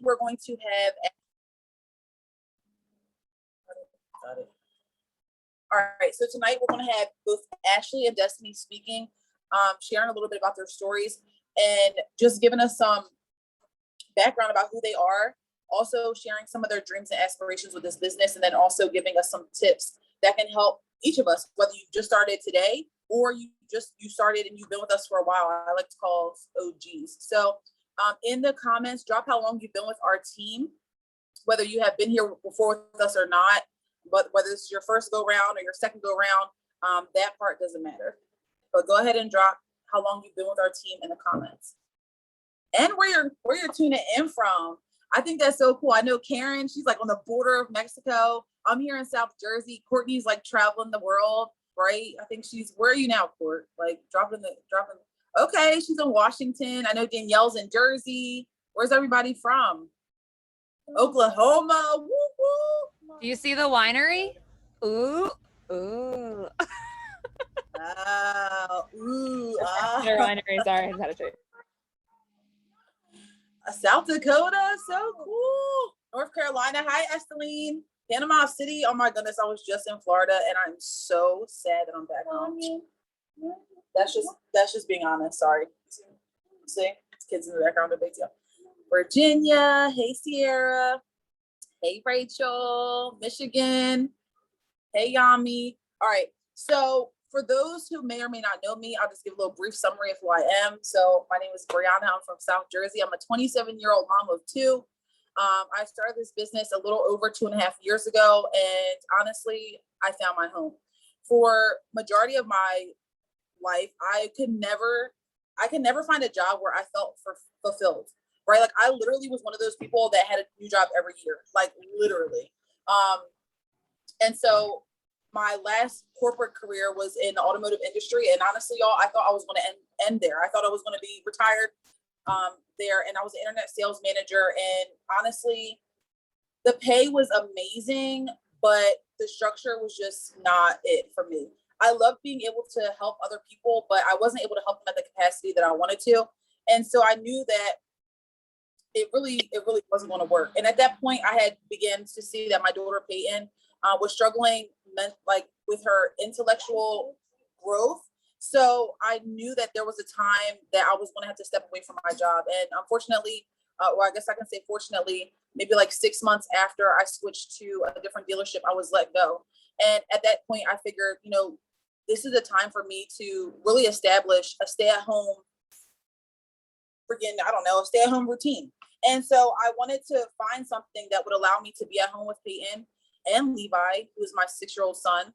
we're going to have, all right, so tonight we're going to have both Ashley and Destiny speaking, sharing a little bit about their stories and just giving us some background about who they are, also sharing some of their dreams and aspirations with this business, and then also giving us some tips that can help each of us, whether you just started today or you started and you've been with us for a while. I like to call OGs. So in the comments, drop how long you've been with our team, whether you have been here before with us or not, but whether it's your first go round or your second go round, that part doesn't matter. But go ahead and drop how long you've been with our team in the comments. And where you're tuning in from. I think that's so cool. I know Karen, she's like on the border of Mexico. I'm here in South Jersey. Courtney's like traveling the world, right? I think where are you now, Court? Like dropping. Okay, she's in Washington. I know Danielle's in Jersey. Where's everybody from? Oklahoma. Woo woo. Do you see the winery? Ooh. Wow. Their wineries are in Saturday. South Dakota, so cool. North Carolina, hi Esteline. Panama City, oh my goodness, I was just in Florida and I'm so sad that I'm back home. That's just being honest, sorry. See, kids in the background, a big deal. Virginia, hey Sierra, hey Rachel, Michigan, hey Yami. All right, so for those who may or may not know me, I'll just give a little brief summary of who I am. So my name is Briana. I'm from South Jersey. I'm a 27-year-old mom of two. I started this business a little over 2.5 years ago. And honestly, I found my home. For majority of my life, I could never find a job where I felt fulfilled, right? Like I literally was one of those people that had a new job every year, like literally. And so my last corporate career was in the automotive industry. And honestly, y'all, I thought I was going to end there. I thought I was going to be retired there. And I was an internet sales manager. And honestly, the pay was amazing, but the structure was just not it for me. I love being able to help other people, but I wasn't able to help them at the capacity that I wanted to. And so I knew that it really wasn't going to work. And at that point, I had began to see that my daughter Peyton was struggling with her intellectual growth. So I knew that there was a time that I was going to have to step away from my job. And unfortunately, or I guess I can say fortunately, maybe like 6 months after I switched to a different dealership, I was let go. And at that point, I figured, this is a time for me to really establish a stay-at-home routine. And so I wanted to find something that would allow me to be at home with Peyton and Levi, who is my 6-year-old son,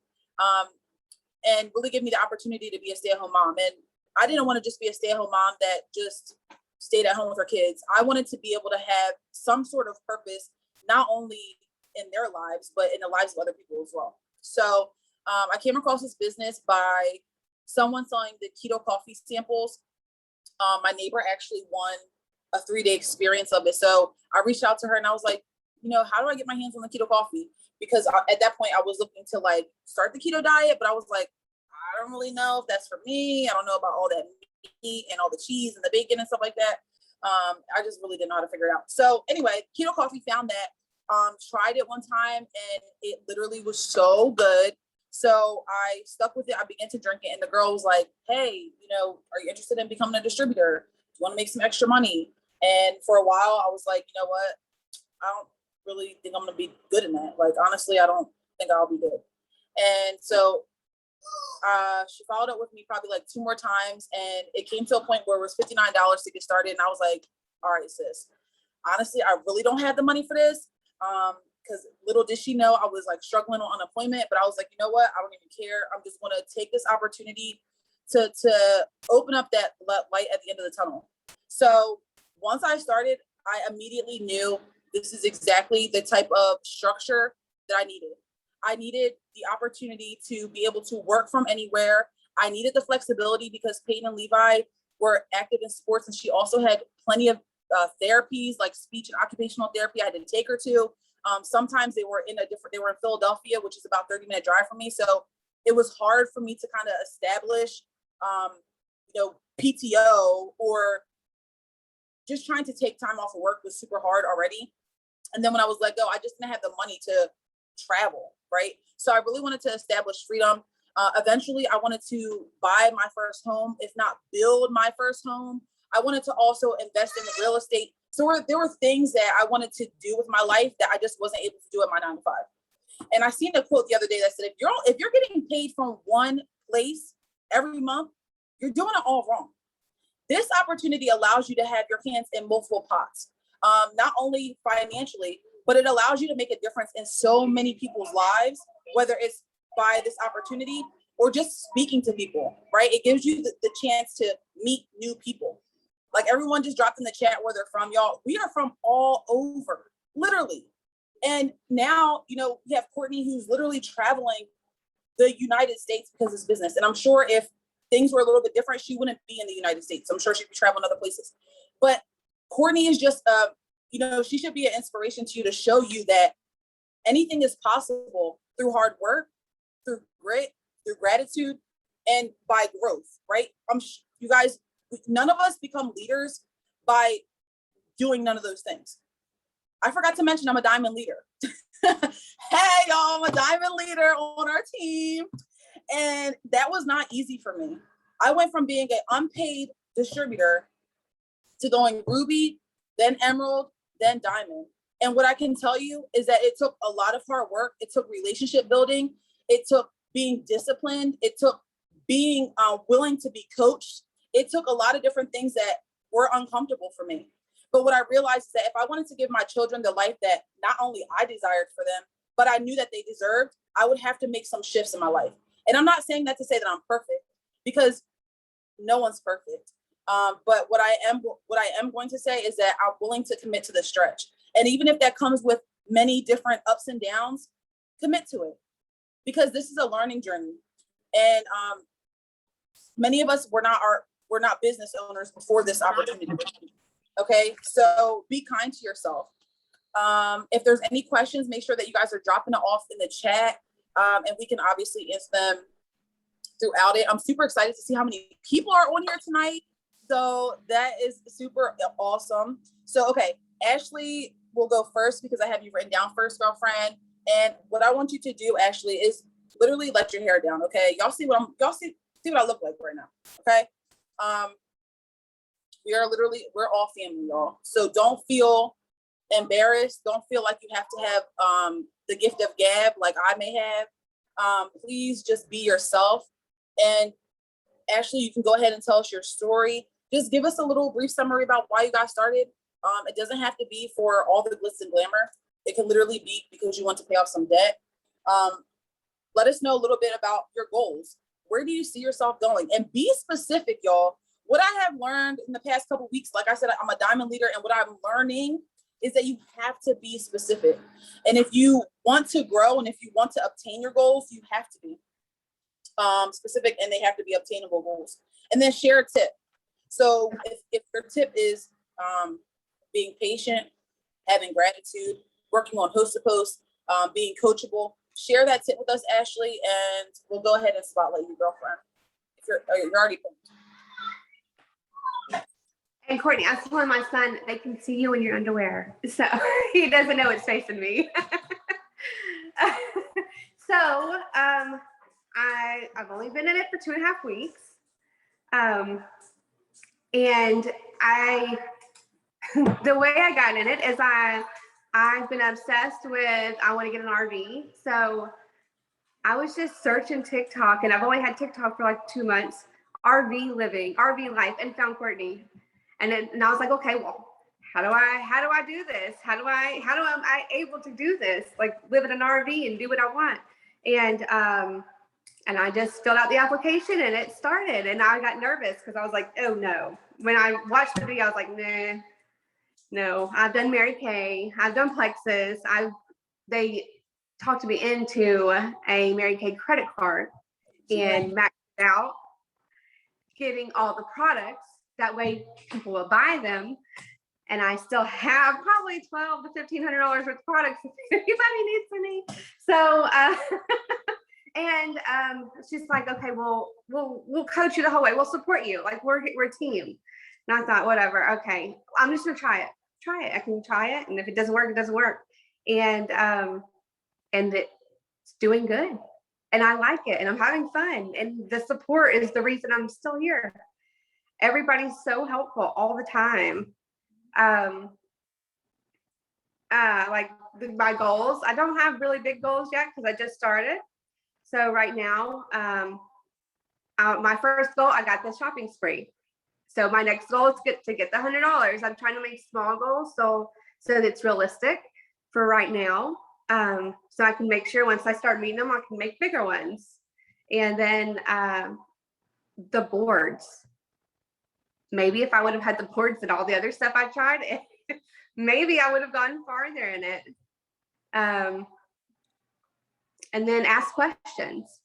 and really give me the opportunity to be a stay-at-home mom. And I didn't want to just be a stay-at-home mom that just stayed at home with her kids. I wanted to be able to have some sort of purpose, not only in their lives, but in the lives of other people as well. So I came across this business by someone selling the Keto Coffee samples. My neighbor actually won a 3-day experience of it. So I reached out to her and I was like, how do I get my hands on the Keto Coffee? Because at that point I was looking to start the keto diet, but I was like, I don't really know if that's for me. I don't know about all that meat and all the cheese and the bacon and stuff like that. I just really didn't know how to figure it out. So anyway, Keto Coffee found that, tried it one time and it literally was so good. So I stuck with it. I began to drink it and the girl was like, hey, are you interested in becoming a distributor? Do you want to make some extra money? And for a while I was like, you know what? I don't really think I'm going to be good in that. Like, honestly, I don't think I'll be good. And so she followed up with me probably 2 more times. And it came to a point where it was $59 to get started. And I was like, all right, sis, honestly, I really don't have the money for this. Because little did she know I was struggling on unemployment, but I was like, you know what? I don't even care. I'm just going to take this opportunity to open up that light at the end of the tunnel. So once I started, I immediately knew this is exactly the type of structure that I needed. I needed the opportunity to be able to work from anywhere. I needed the flexibility because Peyton and Levi were active in sports and she also had plenty of therapies like speech and occupational therapy I had to take her to. Sometimes they were in Philadelphia, which is about 30-minute drive from me. So it was hard for me to kind of establish, PTO or just trying to take time off of work was super hard already. And then when I was let go, I just didn't have the money to travel, right? So I really wanted to establish freedom. Eventually, I wanted to buy my first home, if not build my first home. I wanted to also invest in real estate. So there were things that I wanted to do with my life that I just wasn't able to do at my 9 to 5. And I seen a quote the other day that said, if you're getting paid from one place every month, you're doing it all wrong. This opportunity allows you to have your hands in multiple pots, not only financially, but it allows you to make a difference in so many people's lives, whether it's by this opportunity or just speaking to people, right? It gives you the chance to meet new people. Like everyone just dropped in the chat where they're from, y'all. We are from all over, literally. And now, you know, we have Courtney who's literally traveling the United States because of his business. And I'm sure if things were a little bit different, she wouldn't be in the United States. I'm sure she'd be traveling other places. But Courtney is just, you know, she should be an inspiration to you to show you that anything is possible through hard work, through grit, through gratitude, and by growth, right? You guys, none of us become leaders by doing none of those things. I forgot to mention I'm a diamond leader. Hey, y'all, I'm a diamond leader on our team. And that was not easy for me. I went from being an unpaid distributor to going ruby, then emerald, then diamond. And what I can tell you is that it took a lot of hard work. It took relationship building. It took being disciplined. It took being willing to be coached. It took a lot of different things that were uncomfortable for me. But what I realized is that if I wanted to give my children the life that not only I desired for them, but I knew that they deserved, I would have to make some shifts in my life. And I'm not saying that to say that I'm perfect, because no one's perfect. But what I am going to say is that I'm willing to commit to the stretch. And even if that comes with many different ups and downs, commit to it, because this is a learning journey. And many of us were not business owners before this opportunity. Okay, so be kind to yourself. If there's any questions, make sure that you guys are dropping it off in the chat, and we can obviously answer them throughout it. I'm super excited to see how many people are on here tonight. So that is super awesome. So, okay, Ashley will go first because I have you written down first, girlfriend. And what I want you to do, Ashley, is literally let your hair down. Okay, y'all see what I look like right now. Okay. We're all family, y'all. So don't feel embarrassed. Don't feel like you have to have the gift of gab like I may have. Please just be yourself. And Ashley, you can go ahead and tell us your story. Just give us a little brief summary about why you got started. It doesn't have to be for all the glitz and glamour. It can literally be because you want to pay off some debt. Let us know a little bit about your goals. Where do you see yourself going? And be specific, y'all. What I have learned in the past couple of weeks, like I said, I'm a diamond leader, and what I'm learning is that you have to be specific. And if you want to grow and if you want to obtain your goals, you have to be specific, and they have to be obtainable goals. And then share a tip. So if your tip is being patient, having gratitude, working on host to post, being coachable, share that tip with us, Ashley, and we'll go ahead and spotlight you, girlfriend. If you're already pinned. And Courtney, I was telling my son, they can see you in your underwear. So he doesn't know it's facing me. So I've only been in it for 2.5 weeks. And the way I got in it is I've been obsessed with, I want to get an RV. So I was just searching TikTok, and I've only had TikTok for like 2 months, RV living, RV life, and found Courtney. And I was like, okay, well, how do I do this? How am I able to do this? Like live in an RV and do what I want. And I just filled out the application and it started, and I got nervous because I was like, oh no. When I watched the video, I was like, nah, no, I've done Mary Kay. I've done Plexus. They talked me into a Mary Kay credit card and maxed it out, getting all the products. That way people will buy them. And I still have probably $1,200 to $1,500 worth of products if anybody needs any. So, and she's like, okay, we'll coach you the whole way. We'll support you. Like we're a team. And I thought, whatever, okay, I'm just gonna try it. I can try it. And if it doesn't work, it doesn't work. And it's doing good. And I like it and I'm having fun. And the support is the reason I'm still here. Everybody's so helpful all the time. Like my goals, I don't have really big goals yet because I just started. So right now, my first goal, I got the shopping spree. So my next goal is to get the $100. I'm trying to make small goals so that it's realistic for right now. So I can make sure once I start meeting them, I can make bigger ones. And then the boards. Maybe if I would have had the boards and all the other stuff I tried, maybe I would have gone farther in it. And then ask questions.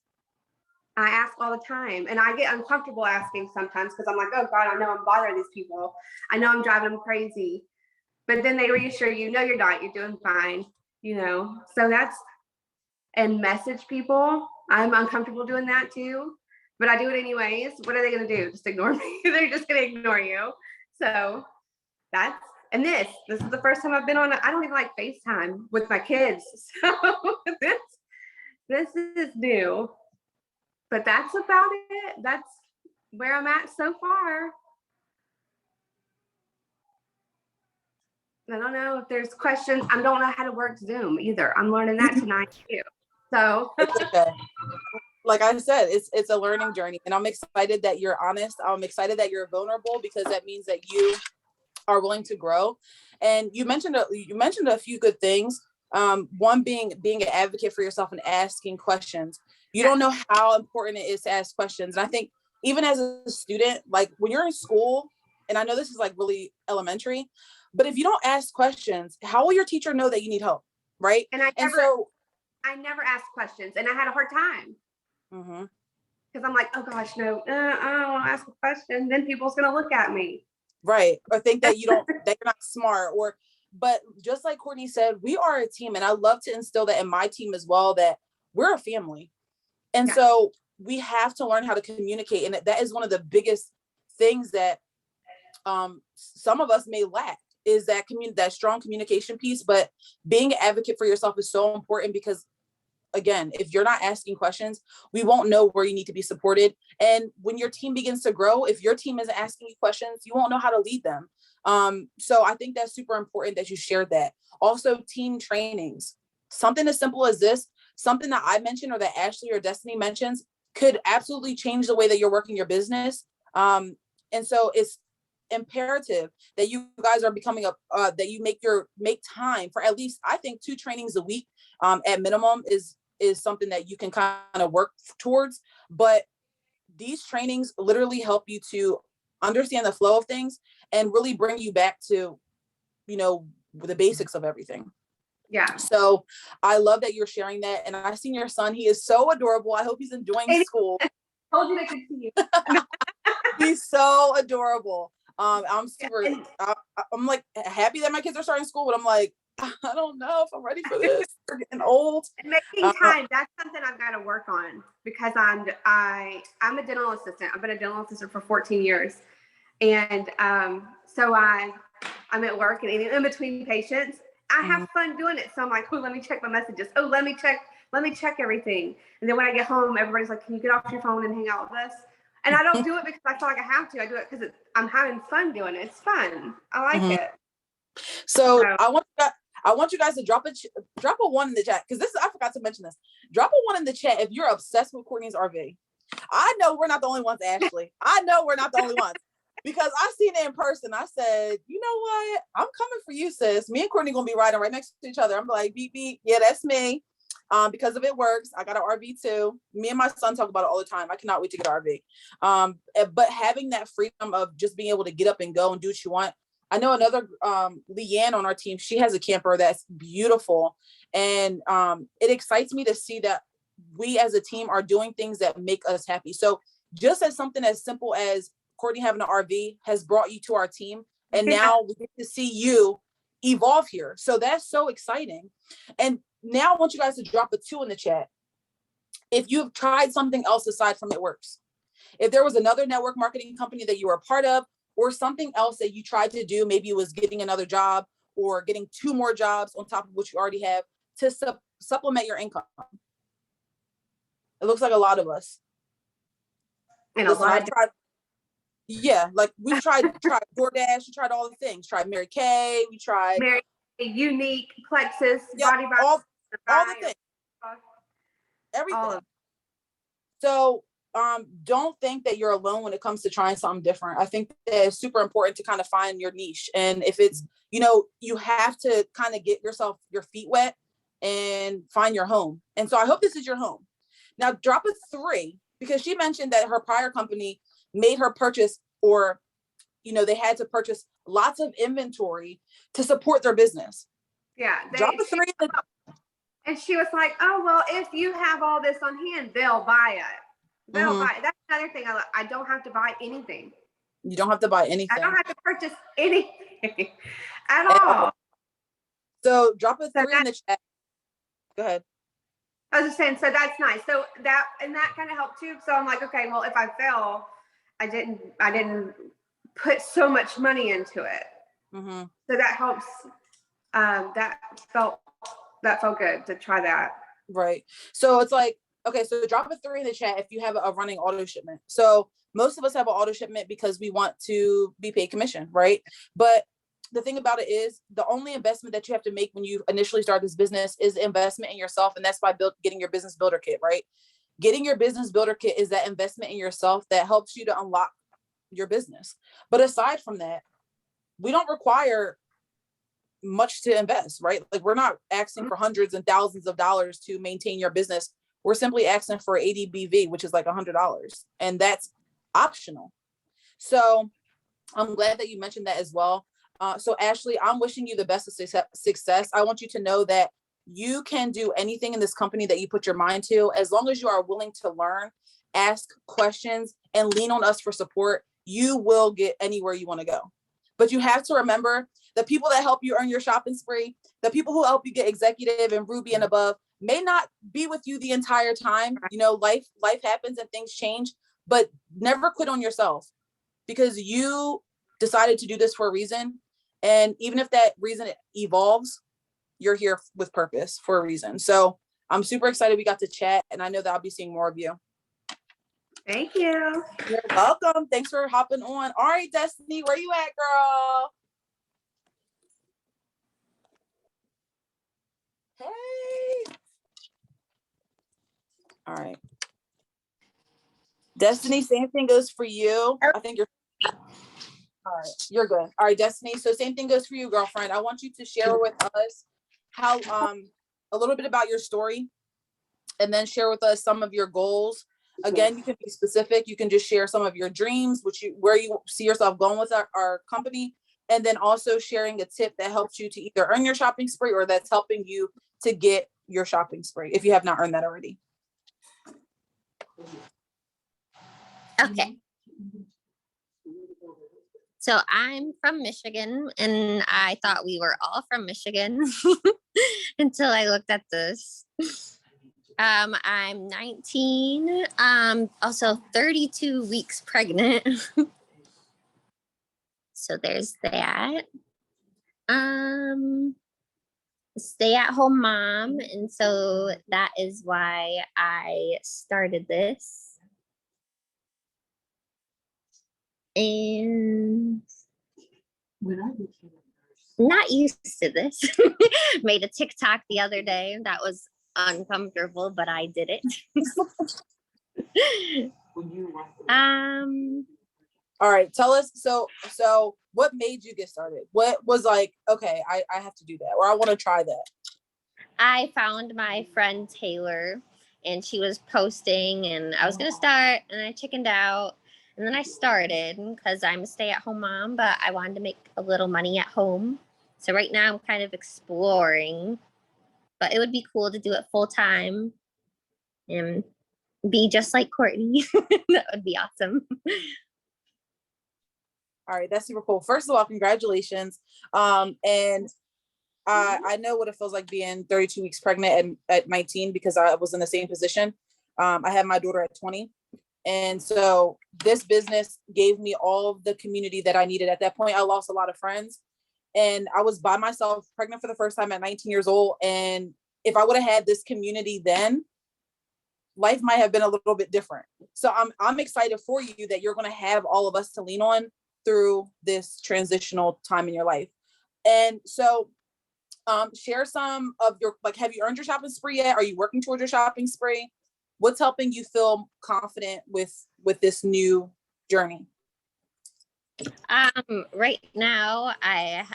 I ask all the time, and I get uncomfortable asking sometimes because I'm like, oh God, I know I'm bothering these people. I know I'm driving them crazy. But then they reassure you, no, you're not, you're doing fine, So and message people. I'm uncomfortable doing that too, but I do it anyways. What are they going to do? Just ignore me? They're just going to ignore you. So this is the first time I've been on, I don't even like FaceTime with my kids. So this is new. But that's about it. That's where I'm at so far. I don't know if there's questions. I don't know how to work Zoom either. I'm learning that tonight too. So it's okay. Like I said, it's a learning journey, and I'm excited that you're honest. I'm excited that you're vulnerable because that means that you are willing to grow. And you mentioned a few good things. One being an advocate for yourself and asking questions. You don't know how important it is to ask questions. And I think even as a student, like when you're in school, and I know this is like really elementary, but if you don't ask questions, how will your teacher know that you need help? Right. And I never asked questions, and I had a hard time. Because I'm like, oh gosh, no, I don't want to ask a question. Then people's going to look at me. Right. Or think that that you're not smart, but just like Courtney said, we are a team. And I love to instill that in my team as well, that we're a family. And so we have to learn how to communicate. And that is one of the biggest things that some of us may lack, is that strong communication piece. But being an advocate for yourself is so important because, again, if you're not asking questions, we won't know where you need to be supported. And when your team begins to grow, if your team isn't asking you questions, you won't know how to lead them. So I think that's super important that you shared that. Also, team trainings, something as simple as this, something that I mentioned or that Ashley or Destiny mentions could absolutely change the way that you're working your business. And so it's imperative that you guys are becoming that you make time for at least, I think, 2 trainings a week at minimum is something that you can kind of work towards. But these trainings literally help you to understand the flow of things and really bring you back to, the basics of everything. Yeah. So I love that you're sharing that. And I've seen your son. He is so adorable. I hope he's enjoying school. Told you they could see you. He's so adorable. I'm super, I'm like happy that my kids are starting school, but I'm like, I don't know if I'm ready for this. They're getting old. And making time, that's something I've got to work on because I'm a dental assistant. I've been a dental assistant for 14 years. And so I'm at work and in between patients, I have fun doing it. So I'm like, oh, let me check my messages. Oh, let me check everything. And then when I get home, everybody's like, can you get off your phone and hang out with us? And I don't do it because I feel like I have to. I do it because I'm having fun doing it. It's fun. I like it. So I want you guys to drop a 1 in the chat, because I forgot to mention this. Drop a 1 in the chat if you're obsessed with Courtney's RV. I know we're not the only ones, Ashley. I know we're not the only ones, because I seen it in person. I said, you know what? I'm coming for you, sis. Me and Courtney gonna be riding right next to each other. I'm like, beep, beep. Yeah, that's me. Because if it works, I got an RV too. Me and my son talk about it all the time. I cannot wait to get an RV. But having that freedom of just being able to get up and go and do what you want. I know another Leanne on our team. She has a camper that's beautiful. And it excites me to see that we as a team are doing things that make us happy. So just as something as simple as Courtney having an RV has brought you to our team. And now we get to see you evolve here. So that's so exciting. And now I want you guys to drop a 2 in the chat if you've tried something else aside from It Works. If there was another network marketing company that you were a part of, or something else that you tried to do. Maybe it was getting another job or getting 2 more jobs on top of what you already have to supplement your income. It looks like a lot of us. And Listen, a lot I've tried, yeah, like we tried DoorDash, we tried all the things, tried Mary Kay, we tried Mary, Unique, Plexus, yeah, Body by all the things, everything. all of So don't think that you're alone when it comes to trying something different. I think that it's super important to kind of find your niche. And if it's, you know, you have to kind of get your feet wet and find your home. And so I hope this is your home. Now drop a 3, because she mentioned that her prior company made her purchase, or, you know, they had to purchase lots of inventory to support their business. Yeah. Drop a 3. And she was like, oh, well, if you have all this on hand, they'll buy it. They'll buy it. That's another thing. I don't have to buy anything. You don't have to buy anything. I don't have to purchase anything at all. So drop a 3 in the chat. Go ahead. I was just saying, so that's nice. So that kind of helped too. So I'm like, okay, well, if I fail, I didn't put so much money into it. Mm-hmm. So that helps. That felt good to try that. Right. So it's like, okay, so drop a 3 in the chat if you have a running auto shipment. So most of us have an auto shipment because we want to be paid commission, right? But the thing about it is, the only investment that you have to make when you initially start this business is investment in yourself. And that's by getting your business builder kit, right? Getting your business builder kit is that investment in yourself that helps you to unlock your business. But aside from that, we don't require much to invest, right? Like we're not asking for hundreds and thousands of dollars to maintain your business. We're simply asking for ADBV, which is like $100, and that's optional. So I'm glad that you mentioned that as well. So Ashley, I'm wishing you the best of success. I want you to know that you can do anything in this company that you put your mind to, as long as you are willing to learn, ask questions, and lean on us for support. You will get anywhere you want to go. But you have to remember, the people that help you earn your shopping spree, the people who help you get executive and Ruby and above, may not be with you the entire time. You know, life happens and things change, but never quit on yourself, because you decided to do this for a reason. And even if that reason evolves, you're here with purpose for a reason. So I'm super excited we got to chat, and I know that I'll be seeing more of you. Thank you. You're welcome. Thanks for hopping on. All right, Destiny, where you at, girl? Hey. All right. Destiny, same thing goes for you. I think you're all right. You're good. All right, Destiny. So same thing goes for you, girlfriend. I want you to share with us how a little bit about your story, and then share with us some of your goals. Again, you can be specific. You can just share some of your dreams, where you see yourself going with our company, and then also sharing a tip that helps you to either earn your shopping spree or that's helping you to get your shopping spree if you have not earned that already. Okay. So I'm from Michigan, and I thought we were all from Michigan until I looked at this. I'm 19, also 32 weeks pregnant. So there's that. Stay-at-home mom, and so that is why I started this. And not used to this. Made a TikTok the other day. That was uncomfortable, but I did it. All right, tell us. So what made you get started? What was like, okay, I have to do that, or I want to try that? I found my friend Taylor, and she was posting, and I was gonna start, and I chickened out. And then I started because I'm a stay-at-home mom, but I wanted to make a little money at home. So right now I'm kind of exploring, but it would be cool to do it full time and be just like Courtney. That would be awesome. All right, that's super cool. First of all, congratulations. And I know what it feels like being 32 weeks pregnant at 19, because I was in the same position. I had my daughter at 20. And so this business gave me all of the community that I needed. At that point, I lost a lot of friends, and I was by myself, pregnant for the first time at 19 years old. And if I would have had this community then, life might have been a little bit different. So I'm excited for you that you're going to have all of us to lean on through this transitional time in your life. And so share some of your, like, have you earned your shopping spree yet? Are you working towards your shopping spree? What's helping you feel confident with this new journey? Right now I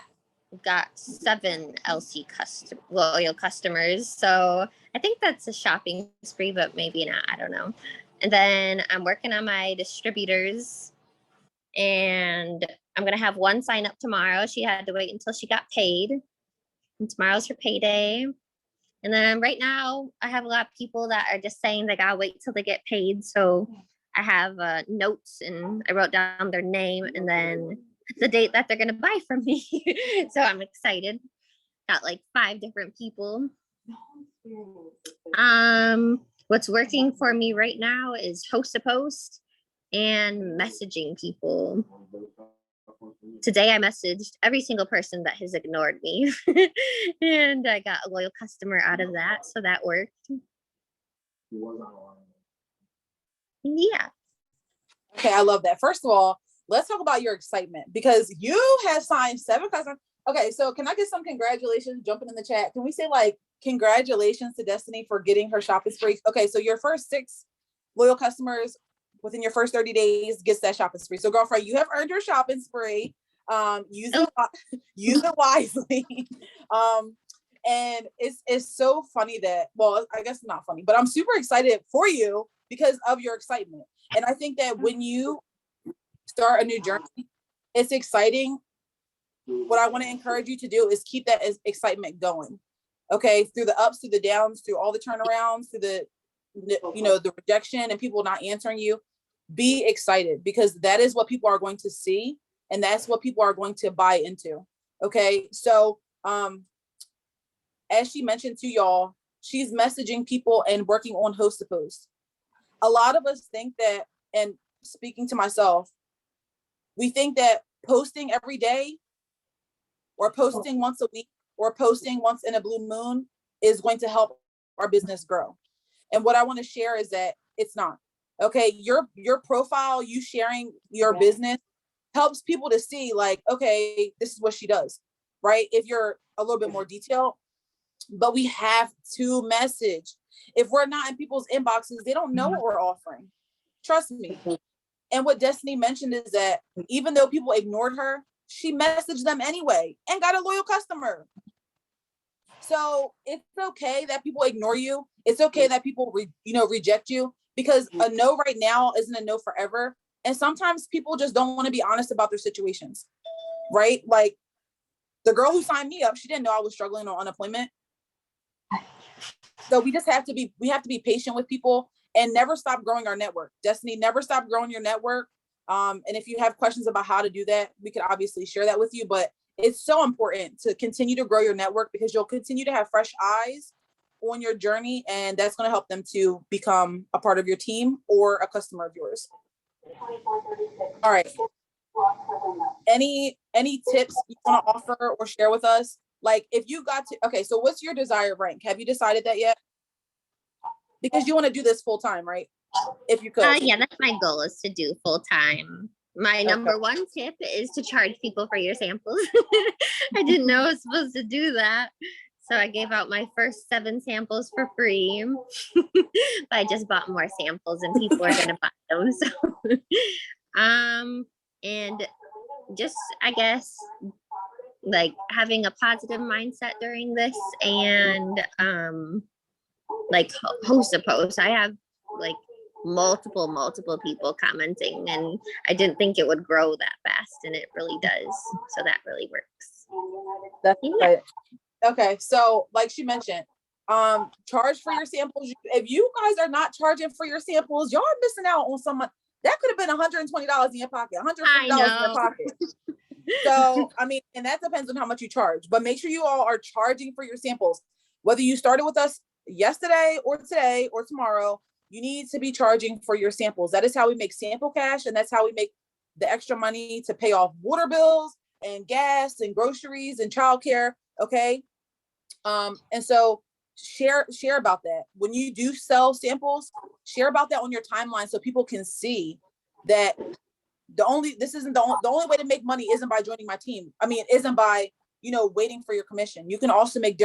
got 7 LC loyal customers. So I think that's a shopping spree, but maybe not. I don't know. And then I'm working on my distributors, and I'm going to have one sign up tomorrow. She had to wait until she got paid, and tomorrow's her payday. And then right now I have a lot of people that are just saying they got to wait till they get paid. So I have notes, and I wrote down their name and then the date that they're going to buy from me. So I'm excited. Got like 5 different people. What's working for me right now is host a post and messaging people. Today I messaged every single person that has ignored me, and I got a loyal customer out of that. So that worked. Yeah. Okay, I love that. First of all, let's talk about your excitement, because you have signed 7 customers. Okay, so can I get some congratulations jumping in the chat? Can we say, like, congratulations to Destiny for getting her shopping spree? Okay, so your first 6 loyal customers within your first 30 days gets that shopping spree. So girlfriend, you have earned your shopping spree. Use it wisely. And it's so funny that, well, I guess not funny, but I'm super excited for you because of your excitement. And I think that when you start a new journey, it's exciting. What I want to encourage you to do is keep that excitement going. Okay, through the ups, through the downs, through all the turnarounds, through the rejection and people not answering you. Be excited, because that is what people are going to see, and that's what people are going to buy into. Okay, so as she mentioned to y'all, she's messaging people and working on host to post. A lot of us think that, and speaking to myself, we think that posting every day or posting once a week or posting once in a blue moon is going to help our business grow. And what I want to share is that it's not. Okay, your profile, you sharing your business helps people to see, like, okay, this is what she does, right? If you're a little bit more detailed, but we have to message. If we're not in people's inboxes, they don't know what we're offering. Trust me. And what Destiny mentioned is that even though people ignored her, she messaged them anyway and got a loyal customer. So it's okay that people ignore you. It's okay that people reject you, because a no right now isn't a no forever. And sometimes people just don't want to be honest about their situations, right? Like the girl who signed me up, she didn't know I was struggling on unemployment. So we have to be patient with people and never stop growing our network. Destiny, never stop growing your network. And if you have questions about how to do that, we could obviously share that with you, but it's so important to continue to grow your network, because you'll continue to have fresh eyes on your journey, and that's going to help them to become a part of your team or a customer of yours. All right. Any tips you want to offer or share with us? Like, if you got to, okay, so what's your desired rank? Have you decided that yet? Because you want to do this full time, right? If you could. Yeah, that's my goal, is to do full time. My number 1 tip is to charge people for your samples. I didn't know I was supposed to do that. So I gave out my first 7 samples for free. But I just bought more samples and people are going to buy them. So, and just, I guess, like having a positive mindset during this, and like host a post. I have like multiple people commenting, and I didn't think it would grow that fast, and it really does. So that really works. That's right. Okay, so like she mentioned, charge for your samples. If you guys are not charging for your samples, y'all are missing out on someone that could have been $120 in your pocket, $150 in your pocket. So I mean, and that depends on how much you charge, but make sure you all are charging for your samples. Whether you started with us yesterday or today or tomorrow, you need to be charging for your samples. That is how we make sample cash, and that's how we make the extra money to pay off water bills and gas and groceries and childcare. Okay. And so share about that. When you do sell samples, share about that on your timeline so people can see that the only way to make money isn't by joining my team. I mean, it isn't by, waiting for your commission. You can also make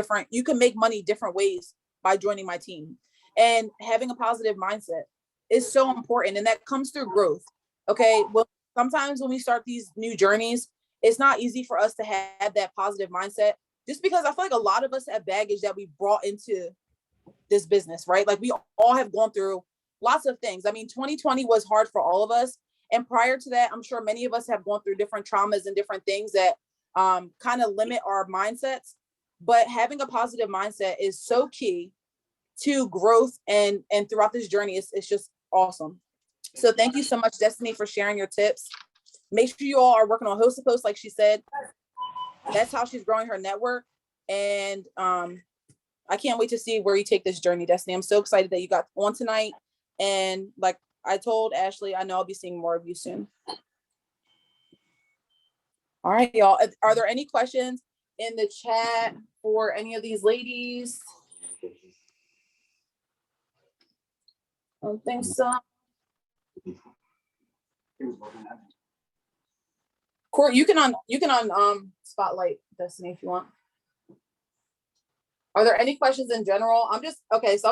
money different ways by joining my team. And having a positive mindset is so important. And that comes through growth. Okay. Well, sometimes when we start these new journeys, it's not easy for us to have that positive mindset, just because I feel like a lot of us have baggage that we brought into this business, right? Like, we all have gone through lots of things. I mean, 2020 was hard for all of us. And prior to that, I'm sure many of us have gone through different traumas and different things that kind of limit our mindsets. But having a positive mindset is so key to growth, and throughout this journey, it's just awesome. So thank you so much, Destiny, for sharing your tips. Make sure you all are working on host to post, like she said. That's how she's growing her network. And I can't wait to see where you take this journey, Destiny. I'm so excited that you got on tonight. And like I told Ashley, I know I'll be seeing more of you soon. All right, y'all. Are there any questions in the chat for any of these ladies? I don't think so. Court, you can on spotlight Destiny if you want. Are there any questions in general? So I'm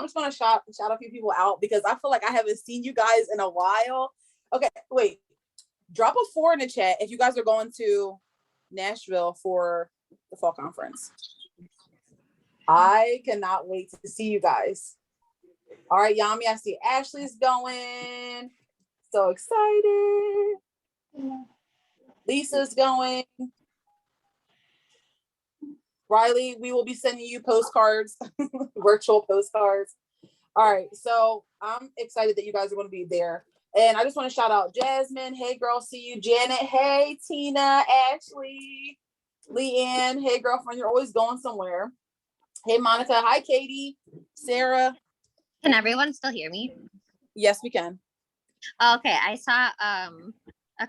just gonna shout a few people out because I feel like I haven't seen you guys in a while. Okay, wait. Drop a 4 in the chat if you guys are going to Nashville for the fall conference. I cannot wait to see you guys. All right, Yami, I see Ashley's going. So excited. Lisa's going. Riley, we will be sending you postcards, virtual postcards. All right, so I'm excited that you guys are going to be there. And I just want to shout out Jasmine. Hey, girl, see you. Janet. Hey, Tina, Ashley, Leanne. Hey, girlfriend, you're always going somewhere. Hey, Monica. Hi, Katie. Sarah. Can everyone still hear me? Yes, we can. Okay, I saw a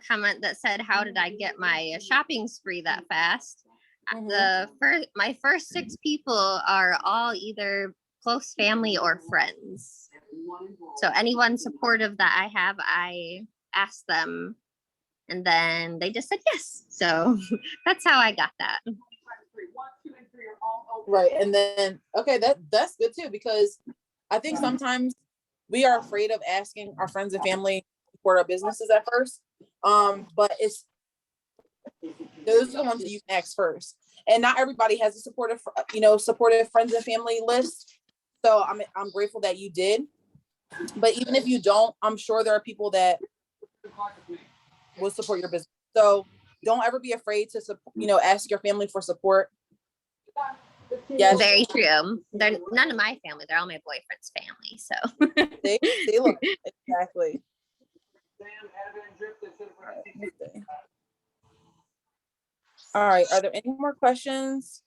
comment that said, "How did I get my shopping spree that fast?" Mm-hmm. My first 6 people are all either close family or friends. So anyone supportive that I have, I asked them, and then they just said yes. So that's how I got that. Right, and then that's good too, because I think sometimes we are afraid of asking our friends and family for our businesses at first. But those are the ones that you can ask first. And not everybody has a supportive friends and family list. So I'm grateful that you did. But even if you don't, I'm sure there are people that will support your business. So don't ever be afraid to ask your family for support. Yes. Very true. They're none of my family. They're all my boyfriend's family. So they look exactly. All right. Are there any more questions?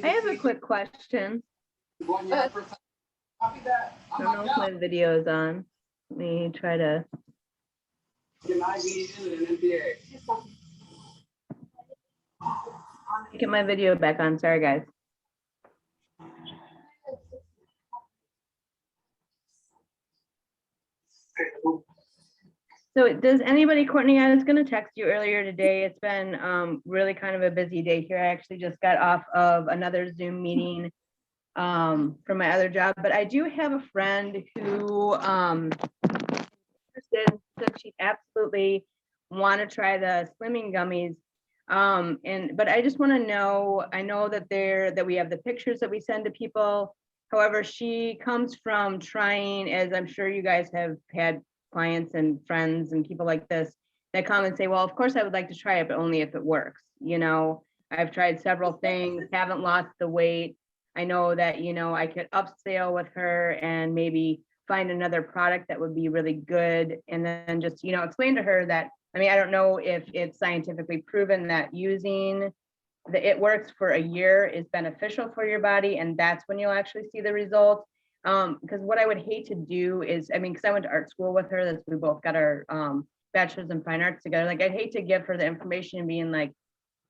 I have a quick question. I don't know if my video is on. Let me try to. Get my video back on. Sorry, guys. So does anybody, Courtney, I was going to text you earlier today. It's been really kind of a busy day here. I actually just got off of another Zoom meeting from my other job, but I do have a friend who said she'd absolutely want to try the slimming gummies. But I just want to know, I know that we have the pictures that we send to people. However, she comes from trying, as I'm sure you guys have had clients and friends and people like this that come and say, well, of course I would like to try it, but only if it works. I've tried several things, haven't lost the weight. I know that, I could upsell with her and maybe find another product that would be really good. And then just, explain to her that, I don't know if it's scientifically proven that using it works for a year, is beneficial for your body, and that's when you'll actually see the results. Because what I would hate to do is, I mean, because I went to art school with her, we both got our bachelor's in fine arts together. Like, I'd hate to give her the information and being like,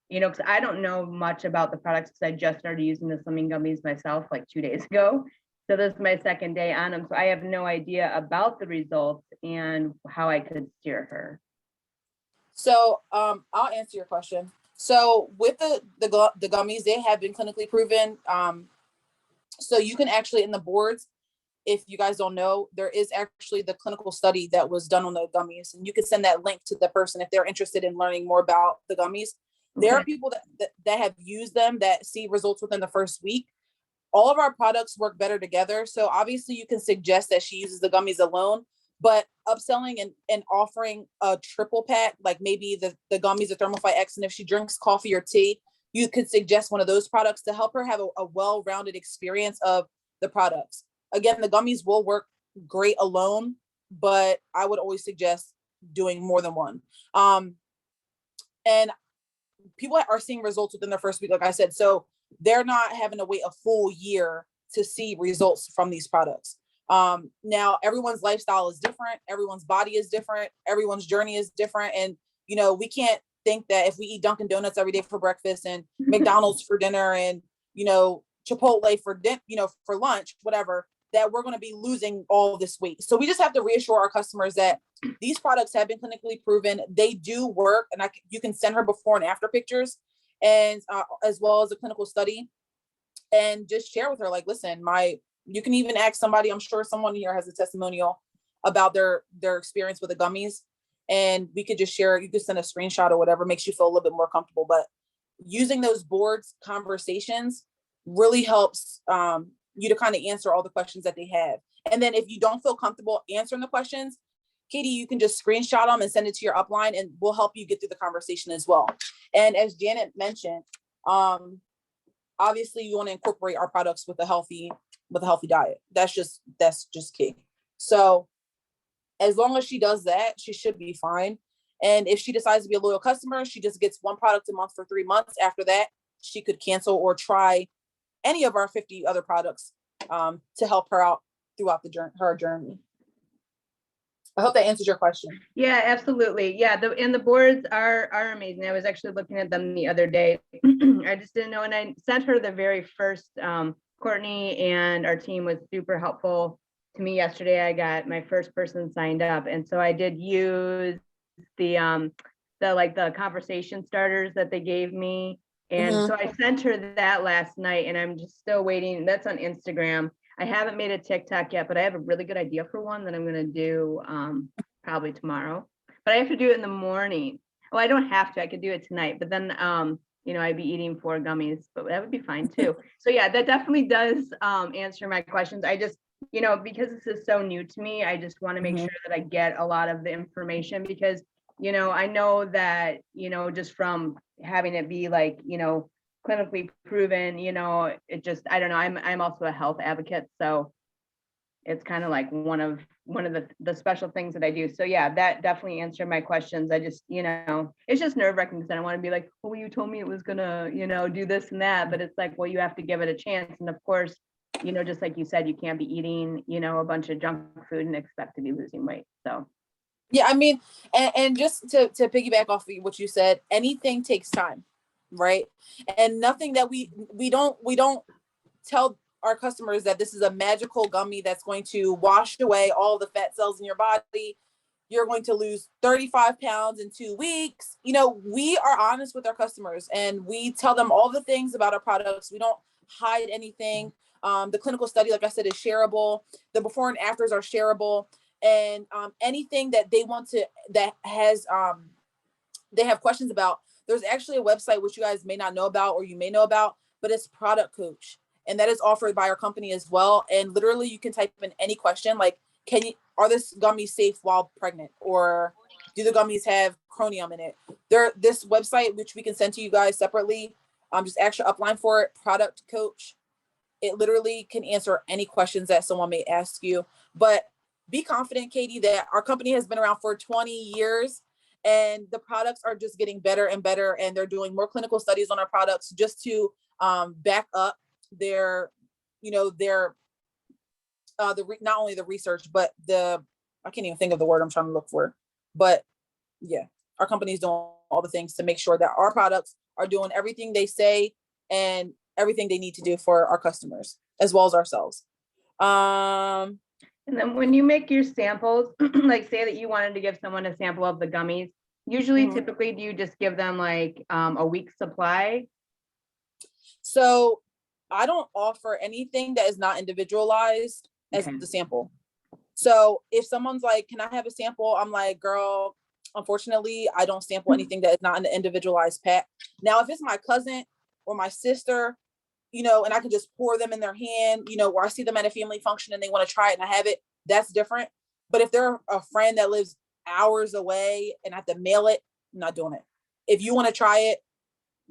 you know, because I don't know much about the products, because I just started using the slimming gummies myself like 2 days ago. So this is my second day on them. So I have no idea about the results and how I could steer her. So I'll answer your question. So with the gummies, they have been clinically proven. So you can actually, in the boards, if you guys don't know, there is actually the clinical study that was done on the gummies, and you can send that link to the person if they're interested in learning more about the gummies. There are people that have used them that see results within the first week. All of our products work better together. So obviously you can suggest that she uses the gummies alone, but upselling and offering a triple pack, like maybe the gummies, the Thermify X, and if she drinks coffee or tea, you could suggest one of those products to help her have a well-rounded experience of the products. Again, the gummies will work great alone, but I would always suggest doing more than one. And people are seeing results within their first week, like I said, so they're not having to wait a full year to see results from these products. Now everyone's lifestyle is different. Everyone's body is different. Everyone's journey is different. And, you know, we can't think that if we eat Dunkin' Donuts every day for breakfast and McDonald's for dinner and, you know, Chipotle for for lunch, whatever, that we're going to be losing all this weight. So we just have to reassure our customers that these products have been clinically proven. They do work, and you can send her before and after pictures, and as well as a clinical study, and just share with her, like, listen, you can even ask somebody, I'm sure someone here has a testimonial about their experience with the gummies, and we could just share, you could send a screenshot or whatever makes you feel a little bit more comfortable. But using those boards conversations really helps you to kind of answer all the questions that they have. And then if you don't feel comfortable answering the questions, Katie, you can just screenshot them and send it to your upline, and we'll help you get through the conversation as well. And as Janet mentioned, obviously you want to incorporate our products with a healthy diet. That's just key. So as long as she does that, she should be fine. And if she decides to be a loyal customer, she just gets one product a month for 3 months. After that, she could cancel or try any of our 50 other products to help her out throughout her journey. I hope that answers your question. Yeah, absolutely. Yeah, the boards are amazing. I was actually looking at them the other day. I just didn't know, and I sent her the very first. Courtney and our team was super helpful to me yesterday. I got my first person signed up, and so I did use the conversation starters that they gave me. And so I sent her that last night, and I'm just still waiting. That's on Instagram. I haven't made a TikTok yet, but I have a really good idea for one that I'm going to do probably tomorrow. But I have to do it in the morning. Well, I don't have to. I could do it tonight. But then, I'd be eating 4 gummies, but that would be fine too. So yeah, that definitely does answer my questions. I just, because this is so new to me, I just want to make sure that I get a lot of the information, because I know that, just from having it be like, clinically proven, it just, I don't know, I'm also a health advocate. So it's kind of like one of the special things that I do. So yeah, that definitely answered my questions. I just, it's just nerve wracking because I don't want to be like, oh, you told me it was gonna, do this and that, but it's like, well, you have to give it a chance. And of course, just like you said, you can't be eating, a bunch of junk food and expect to be losing weight. So yeah, I mean, and just to piggyback off of what you said, anything takes time, right? And nothing that we don't tell our customers that this is a magical gummy that's going to wash away all the fat cells in your body. You're going to lose 35 pounds in 2 weeks. We are honest with our customers, and we tell them all the things about our products. We don't hide anything. The clinical study, like I said, is shareable. The before and afters are shareable. And anything that they they have questions about, there's actually a website which you guys may not know about, or you may know about, but it's Product Coach. And that is offered by our company as well. And literally you can type in any question, like, are this gummies safe while pregnant? Or do the gummies have chromium in it? This website, which we can send to you guys separately, just extra upline for it, Product Coach. It literally can answer any questions that someone may ask you. But be confident, Katie, that our company has been around for 20 years. and the products are just getting better and better, and they're doing more clinical studies on our products just to back up their, not only the research, but I can't even think of the word I'm trying to look for, but yeah, our company's doing all the things to make sure that our products are doing everything they say and everything they need to do for our customers as well as ourselves. And then when you make your samples, like say that you wanted to give someone a sample of the gummies, usually typically do you just give them like a week's supply? So I don't offer anything that is not individualized as the sample. So if someone's like, can I have a sample? I'm like, girl, unfortunately, I don't sample anything that is not in the individualized pack. Now, if it's my cousin or my sister, and I can just pour them in their hand, or I see them at a family function and they want to try it and I have it, that's different. But if they're a friend that lives hours away and I have to mail it, I'm not doing it. If you want to try it,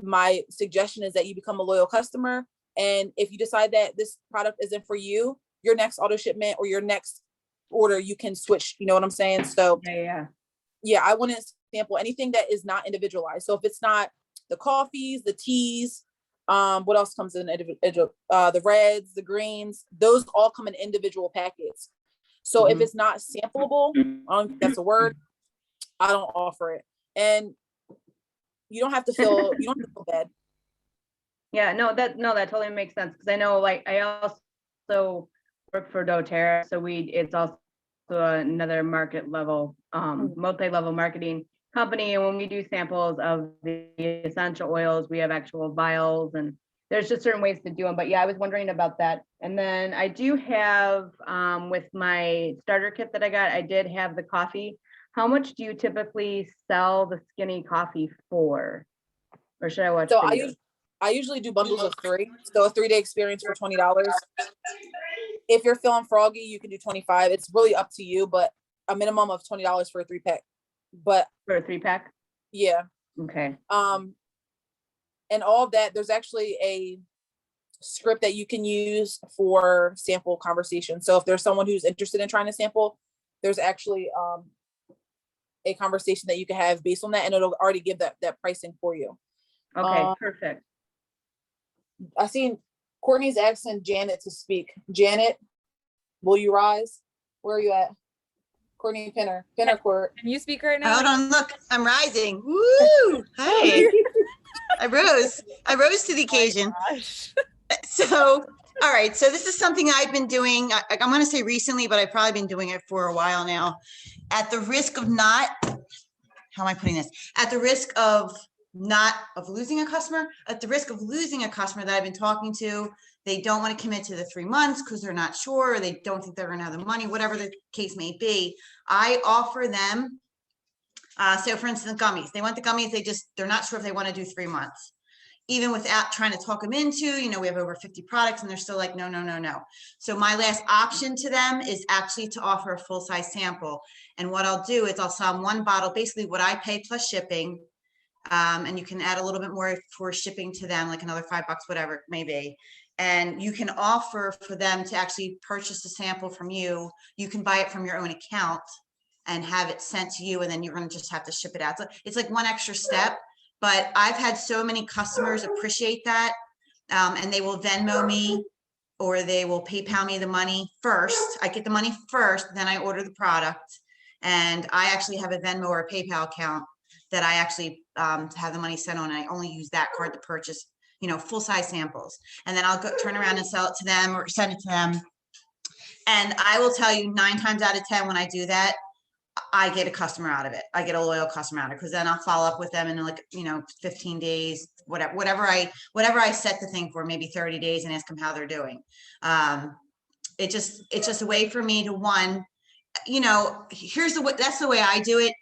my suggestion is that you become a loyal customer. And if you decide that this product isn't for you, your next auto shipment or your next order, you can switch, you know what I'm saying? So yeah, I wouldn't sample anything that is not individualized. So if it's not the coffees, the teas, what else comes in individual, the reds, the greens, those all come in individual packets. So if it's not sampleable, that's a word, I don't offer it. And you don't have to feel bad. Yeah, no, that totally makes sense. Cause I know, like, I also work for doTERRA. So it's also another market level, multi-level marketing company. And when we do samples of the essential oils, we have actual vials, and there's just certain ways to do them. But yeah, I was wondering about that. And then I do have, with my starter kit that I got, I did have the coffee. How much do you typically sell the skinny coffee for? Or should I watch? So I usually do bundles of 3. So a 3-day experience for $20. If you're feeling froggy, you can do 25. It's really up to you, but a minimum of $20 for a 3-pack. But for a 3-pack? Yeah. Okay. And all of that, there's actually a script that you can use for sample conversation. So if there's someone who's interested in trying to sample, there's actually a conversation that you can have based on that, and it'll already give that pricing for you. Okay, perfect. I seen Courtney's asking Janet to speak. Janet, will you rise? Where are you at? Courtney Pinner Court. Can you speak right now? Hold on, look, I'm rising. Woo! Hi. I rose to the occasion. Oh So, all right. So this is something I've been doing. I'm going to say recently, but I've probably been doing it for a while now. At the risk of not, how am I putting this? At the risk of losing a customer, at the risk of losing a customer that I've been talking to, they don't want to commit to the 3 months because they're not sure, or they don't think they're going to have the money, whatever the case may be. I offer them, so for instance, gummies. They want the gummies, they're not sure if they want to do 3 months. Even without trying to talk them into, we have over 50 products and they're still like, no, no, no, no. So my last option to them is actually to offer a full-size sample. And what I'll do is I'll sell them 1 bottle, basically what I pay plus shipping. And you can add a little bit more for shipping to them, like another $5, whatever it may be. And you can offer for them to actually purchase a sample from you. You can buy it from your own account and have it sent to you, and then you're going to just have to ship it out. So it's like one extra step, but I've had so many customers appreciate that. And they will Venmo me or they will PayPal me the money first. I get the money first, then I order the product. And I actually have a Venmo or a PayPal account that I actually have the money sent on. And I only use that card to purchase, full-size samples. And then I'll go turn around and sell it to them or send it to them. And I will tell you 9 times out of 10, when I do that, I get a customer out of it. I get a loyal customer out of it, because then I'll follow up with them in 15 days, whatever I set the thing for, maybe 30 days, and ask them how they're doing. It's just a way for me to, one, that's the way I do it.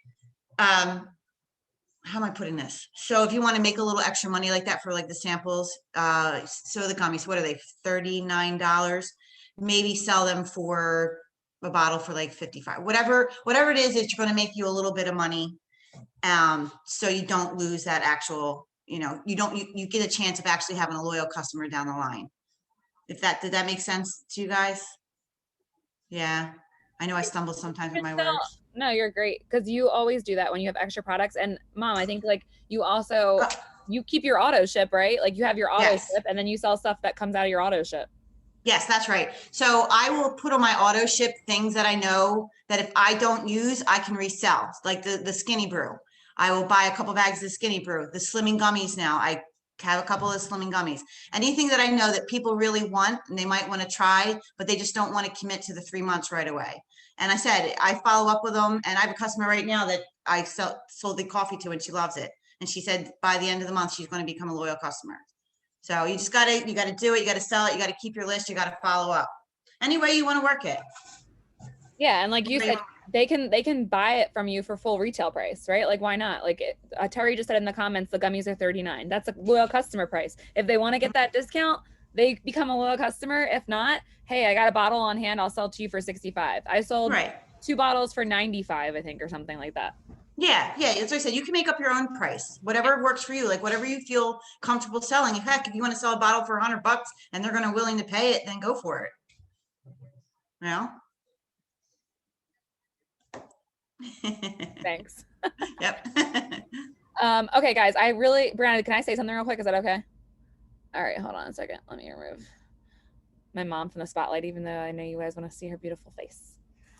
How am I putting this? So if you want to make a little extra money like that for like the samples, so the gummies, what are they? $39, maybe sell them for a bottle for like $55, whatever it is, it's going to make you a little bit of money. So you don't lose that actual, you get a chance of actually having a loyal customer down the line. Did that make sense to you guys? Yeah. I know I stumble sometimes with my words. No, you're great. Cause you always do that when you have extra products. And mom, I think like you also, you keep your auto ship, right? Like you have your auto Yes. ship and then you sell stuff that comes out of your auto ship. Yes, that's right. So I will put on my auto ship things that I know that if I don't use, I can resell, like the skinny brew. I will buy a couple bags of skinny brew, the slimming gummies now. I have a couple of slimming gummies. Anything that I know that people really want and they might want to try, but they just don't want to commit to the 3 months right away. And I said, I follow up with them, and I have a customer right now that I sold the coffee to, and she loves it. And she said by the end of the month, she's going to become a loyal customer. So you just gotta do it. You gotta sell it. You gotta keep your list. You gotta follow up any way you want to work it. Yeah. And like you said, they can buy it from you for full retail price, right? Like, why not? Like Terry just said in the comments, the gummies are $39. That's a loyal customer price. If they want to get that discount, they become a loyal customer. If not, hey, I got a bottle on hand. I'll sell to you for 65. I sold Right. 2 bottles for 95, I think, or something like that. Yeah. As I said, you can make up your own price, whatever works for you, like whatever you feel comfortable selling. In fact, if you want to sell a bottle for $100 and they're gonna willing to pay it, then go for it. You know? Thanks. Yep. Okay, guys, Brianna, can I say something real quick? Is that okay? All right, hold on a second. Let me remove my mom from the spotlight, even though I know you guys want to see her beautiful face.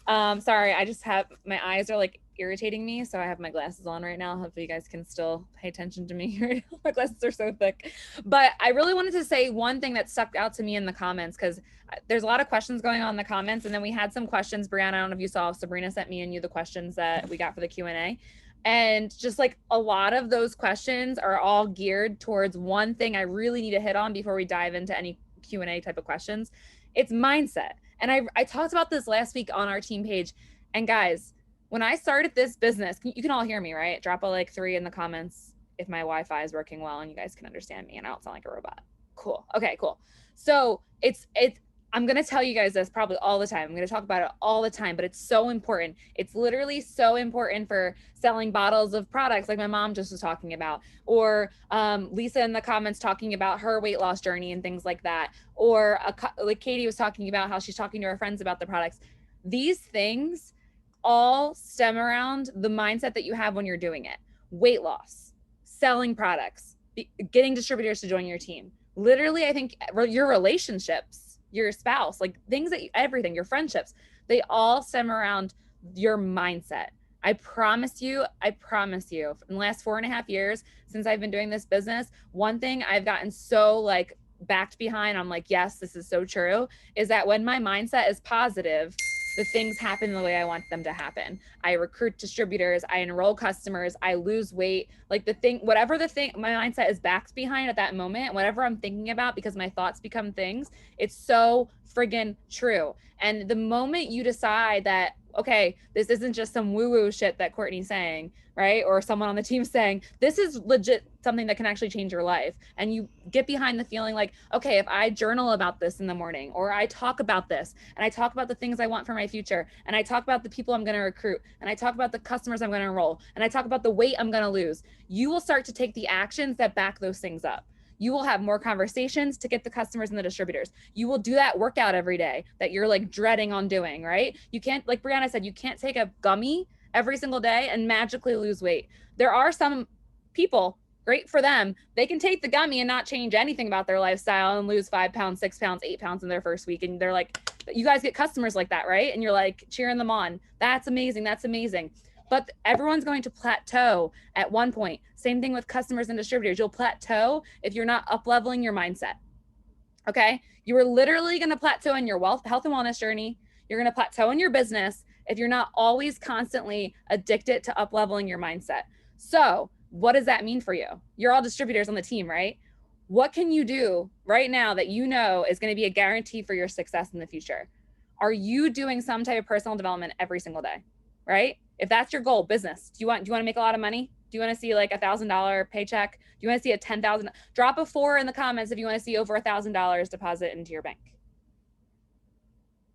Sorry, I just have, my eyes are like irritating me, so I have my glasses on right now. Hopefully you guys can still pay attention to me. My glasses are so thick. But I really wanted to say one thing that stuck out to me in the comments, because there's a lot of questions going on in the comments, and then we had some questions. Brianna, I don't know if you saw, Sabrina sent me and you the questions that we got for the Q&A. And just like a lot of those questions are all geared towards one thing I really need to hit on before we dive into any Q&A type of questions. It's mindset. And I talked about this last week on our team page. And guys, when I started this business, you can all hear me, right? Drop a like 3 in the comments if my Wi-Fi is working well and you guys can understand me and I don't sound like a robot. Cool. Okay, cool. So I'm going to tell you guys this probably all the time. I'm going to talk about it all the time, but it's so important. It's literally so important for selling bottles of products like my mom just was talking about, or Lisa in the comments talking about her weight loss journey and things like that. Or like Katie was talking about how she's talking to her friends about the products. These things all stem around the mindset that you have when you're doing it. Weight loss, selling products, getting distributors to join your team. Literally, I think your relationships, your spouse, like things that everything, your friendships, they all stem around your mindset. I promise you, in the last 4.5 years since I've been doing this business, one thing I've gotten so like backed behind, I'm like, yes, this is so true, is that when my mindset is positive, the things happen the way I want them to happen. I recruit distributors, I enroll customers, I lose weight, like whatever the thing my mindset is backed behind at that moment, whatever I'm thinking about, because my thoughts become things, it's so friggin' true. And the moment you decide that, okay, this isn't just some woo-woo shit that Courtney's saying, right? Or someone on the team saying, this is legit something that can actually change your life. And you get behind the feeling like, okay, if I journal about this in the morning, or I talk about this, and I talk about the things I want for my future, and I talk about the people I'm going to recruit, and I talk about the customers I'm going to enroll, and I talk about the weight I'm going to lose, you will start to take the actions that back those things up. You will have more conversations to get the customers and the distributors. You will do that workout every day that you're like dreading on doing, right? You can't, like Brianna said, you can't take a gummy every single day and magically lose weight. There are some people, great for them, they can take the gummy and not change anything about their lifestyle and lose 5 pounds, 6 pounds, 8 pounds in their first week. And they're like, you guys get customers like that, right? And you're like cheering them on. That's amazing. That's amazing. But everyone's going to plateau at one point. Same thing with customers and distributors. You'll plateau if you're not up-leveling your mindset. Okay? You are literally going to plateau in your health and wellness journey. You're going to plateau in your business if you're not always constantly addicted to up-leveling your mindset. So what does that mean for you? You're all distributors on the team, right? What can you do right now that you know is going to be a guarantee for your success in the future? Are you doing some type of personal development every single day, right? If that's your goal, business, do you want to make a lot of money? Do you want to see like $1,000 paycheck? Do you want to see a 10,000? Drop a 4 in the comments if you want to see over $1,000 deposit into your bank.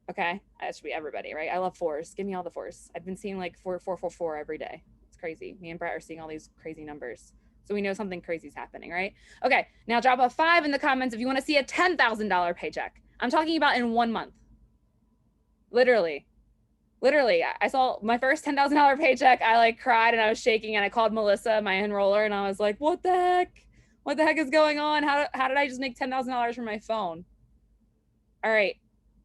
Okay, that should be everybody, right? I love 4s. Give me all the 4s. I've been seeing like 4, 4, 4, 4 every day. It's crazy. Me and Brett are seeing all these crazy numbers. So we know something crazy is happening, right? Okay, now drop a 5 in the comments if you want to see a $10,000 paycheck. I'm talking about in 1 month. Literally. Literally, I saw my first $10,000 paycheck. I like cried and I was shaking, and I called Melissa, my enroller, and I was like, what the heck? What the heck is going on? How did I just make $10,000 from my phone? All right,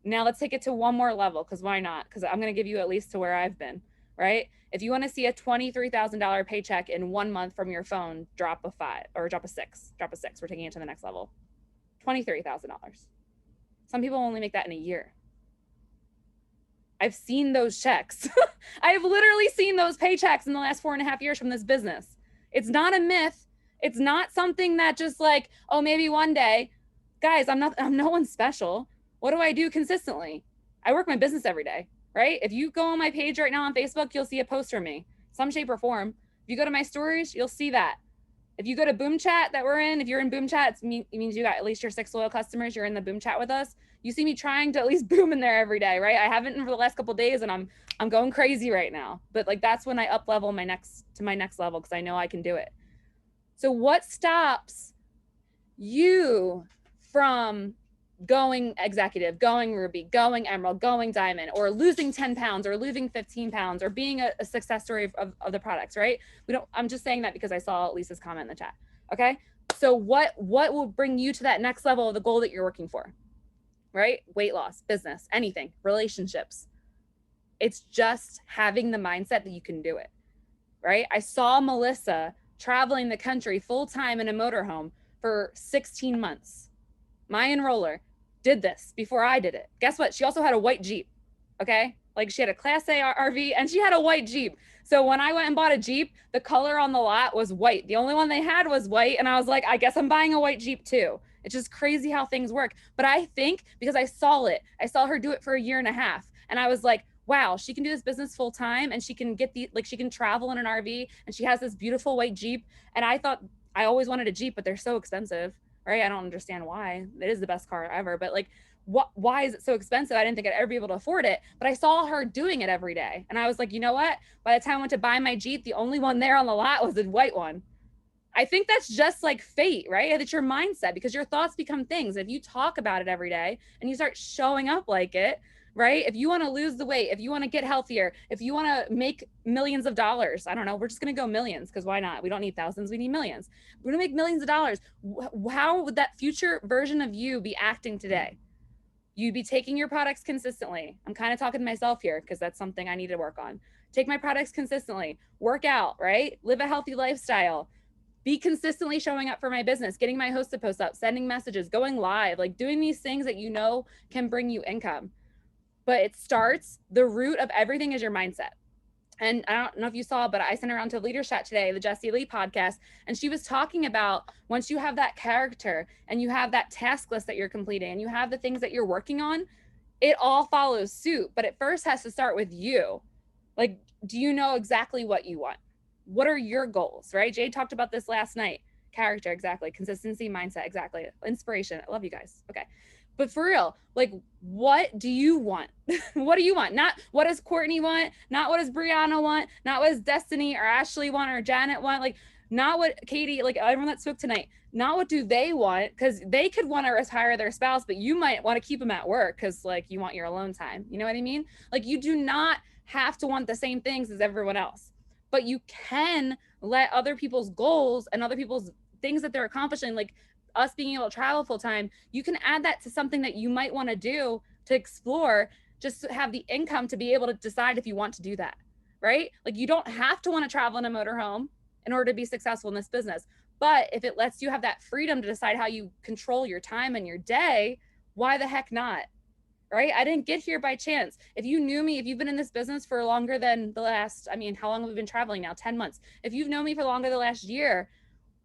now let's take it to one more level, because why not? Because I'm going to give you at least to where I've been, right? If you want to see a $23,000 paycheck in 1 month from your phone, drop a 5 or drop a 6. Drop a 6. We're taking it to the next level. $23,000. Some people only make that in a year. I've seen those checks. I've literally seen those paychecks in the last 4.5 years from this business. It's not a myth. It's not something that just like, oh, maybe one day. Guys, I'm no one special. What do I do consistently? I work my business every day, right? If you go on my page right now on Facebook, you'll see a post from me, some shape or form. If you go to my stories, you'll see that. If you go to Boom Chat that we're in, if you're in Boom Chat, it means you got at least your 6 loyal customers. You're in the Boom Chat with us. You see me trying to at least boom in there every day, right? I haven't for the last couple of days, and I'm going crazy right now. But like that's when I up level my next level, because I know I can do it. So what stops you from going executive, going ruby, going emerald, going diamond, or losing 10 pounds or losing 15 pounds, or being a success story of the products, right? I'm just saying that because I saw Lisa's comment in the chat. Okay. So what will bring you to that next level of the goal that you're working for, right? Weight loss, business, anything, relationships. It's just having the mindset that you can do it, right? I saw Melissa traveling the country full-time in a motorhome for 16 months. My enroller did this before I did it. Guess what? She also had a white Jeep, okay? Like she had a Class A RV and she had a white Jeep. So when I went and bought a Jeep, the color on the lot was white. The only one they had was white. And I was like, I guess I'm buying a white Jeep too. It's just crazy how things work. But I think because I saw her do it for 1.5 years. And I was like, wow, she can do this business full time, and she can she can travel in an RV, and she has this beautiful white Jeep. And I thought, I always wanted a Jeep, but they're so expensive, right? I don't understand why. It is the best car ever, but like, why is it so expensive? I didn't think I'd ever be able to afford it, but I saw her doing it every day. And I was like, you know what? By the time I went to buy my Jeep, the only one there on the lot was the white one. I think that's just like fate, right? It's your mindset, because your thoughts become things. If you talk about it every day and you start showing up like it, right? If you want to lose the weight, if you want to get healthier, if you want to make millions of dollars, I don't know, we're just going to go millions, because why not? We don't need thousands, we need millions. We're going to make millions of dollars. How would that future version of you be acting today? You'd be taking your products consistently. I'm kind of talking to myself here because that's something I need to work on. Take my products consistently, work out, right? Live a healthy lifestyle, be consistently showing up for my business, getting my hosted posts up, sending messages, going live, like doing these things that you know can bring you income. But it starts, the root of everything is your mindset. And I don't know if you saw, but I sent around to Leaders Chat today, the Jessie Lee podcast, and she was talking about once you have that character and you have that task list that you're completing and you have the things that you're working on, it all follows suit. But it first has to start with you. Like, do you know exactly what you want? What are your goals, right? Jade talked about this last night. Character, exactly. Consistency, mindset, exactly. Inspiration. I love you guys. Okay. But for real, like, what do you want? What do you want? Not what does Courtney want? Not what does Briana want? Not what does Destiny or Ashley want or Janet want? Like, not what Katie, like everyone that spoke tonight, not what do they want? Because they could want to retire their spouse, but you might want to keep them at work because like you want your alone time. You know what I mean? Like, you do not have to want the same things as everyone else, but you can let other people's goals and other people's things that they're accomplishing, like us being able to travel full time, you can add that to something that you might want to do to explore, just to have the income to be able to decide if you want to do that, right? Like, you don't have to want to travel in a motorhome in order to be successful in this business. But if it lets you have that freedom to decide how you control your time and your day, why the heck not? Right? I didn't get here by chance. If you knew me, if you've been in this business for longer than the last, I mean, how long have we been traveling now? 10 months. If you've known me for longer than the last year,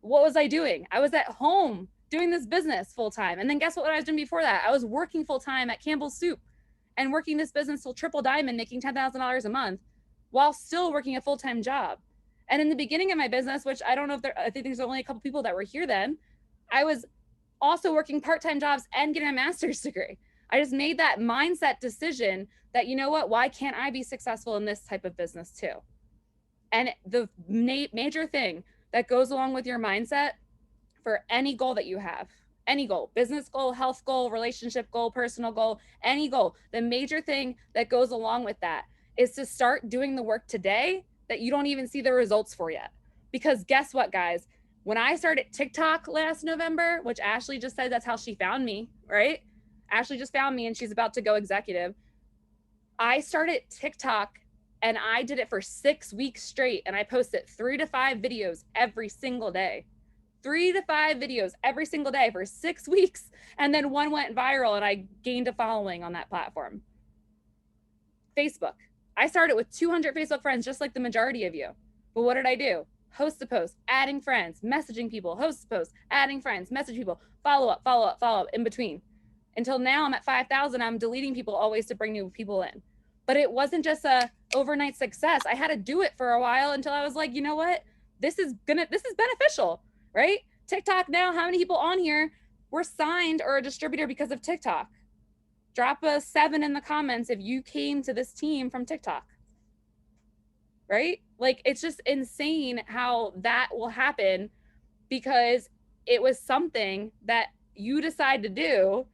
what was I doing? I was at home doing this business full time. And then guess what I was doing before that? I was working full time at Campbell's Soup and working this business till triple diamond, making $10,000 a month while still working a full-time job. And in the beginning of my business, which I don't know if I think there's only a couple people that were here then, I was also working part-time jobs and getting a master's degree. I just made that mindset decision that, you know what, why can't I be successful in this type of business too? And the major thing that goes along with your mindset for any goal that you have, any goal, business goal, health goal, relationship goal, personal goal, any goal, the major thing that goes along with that is to start doing the work today that you don't even see the results for yet. Because guess what, guys? When I started TikTok last November, which Ashley just said that's how she found me, right? Ashley just found me and she's about to go executive. I started TikTok and I did it for 6 weeks straight. And I posted 3 to 5 videos every single day. 3 to 5 videos every single day for 6 weeks. And then one went viral and I gained a following on that platform. Facebook. I started with 200 Facebook friends, just like the majority of you. But what did I do? Host a post, adding friends, messaging people, host a post, adding friends, message people, follow up in between. Until now I'm at 5,000, I'm deleting people always to bring new people in. But it wasn't just a overnight success. I had to do it for a while until I was like, you know what? This is beneficial, right? TikTok now, how many people on here were signed or a distributor because of TikTok? Drop a 7 in the comments if you came to this team from TikTok, right? Like, it's just insane how that will happen because it was something that you decide to do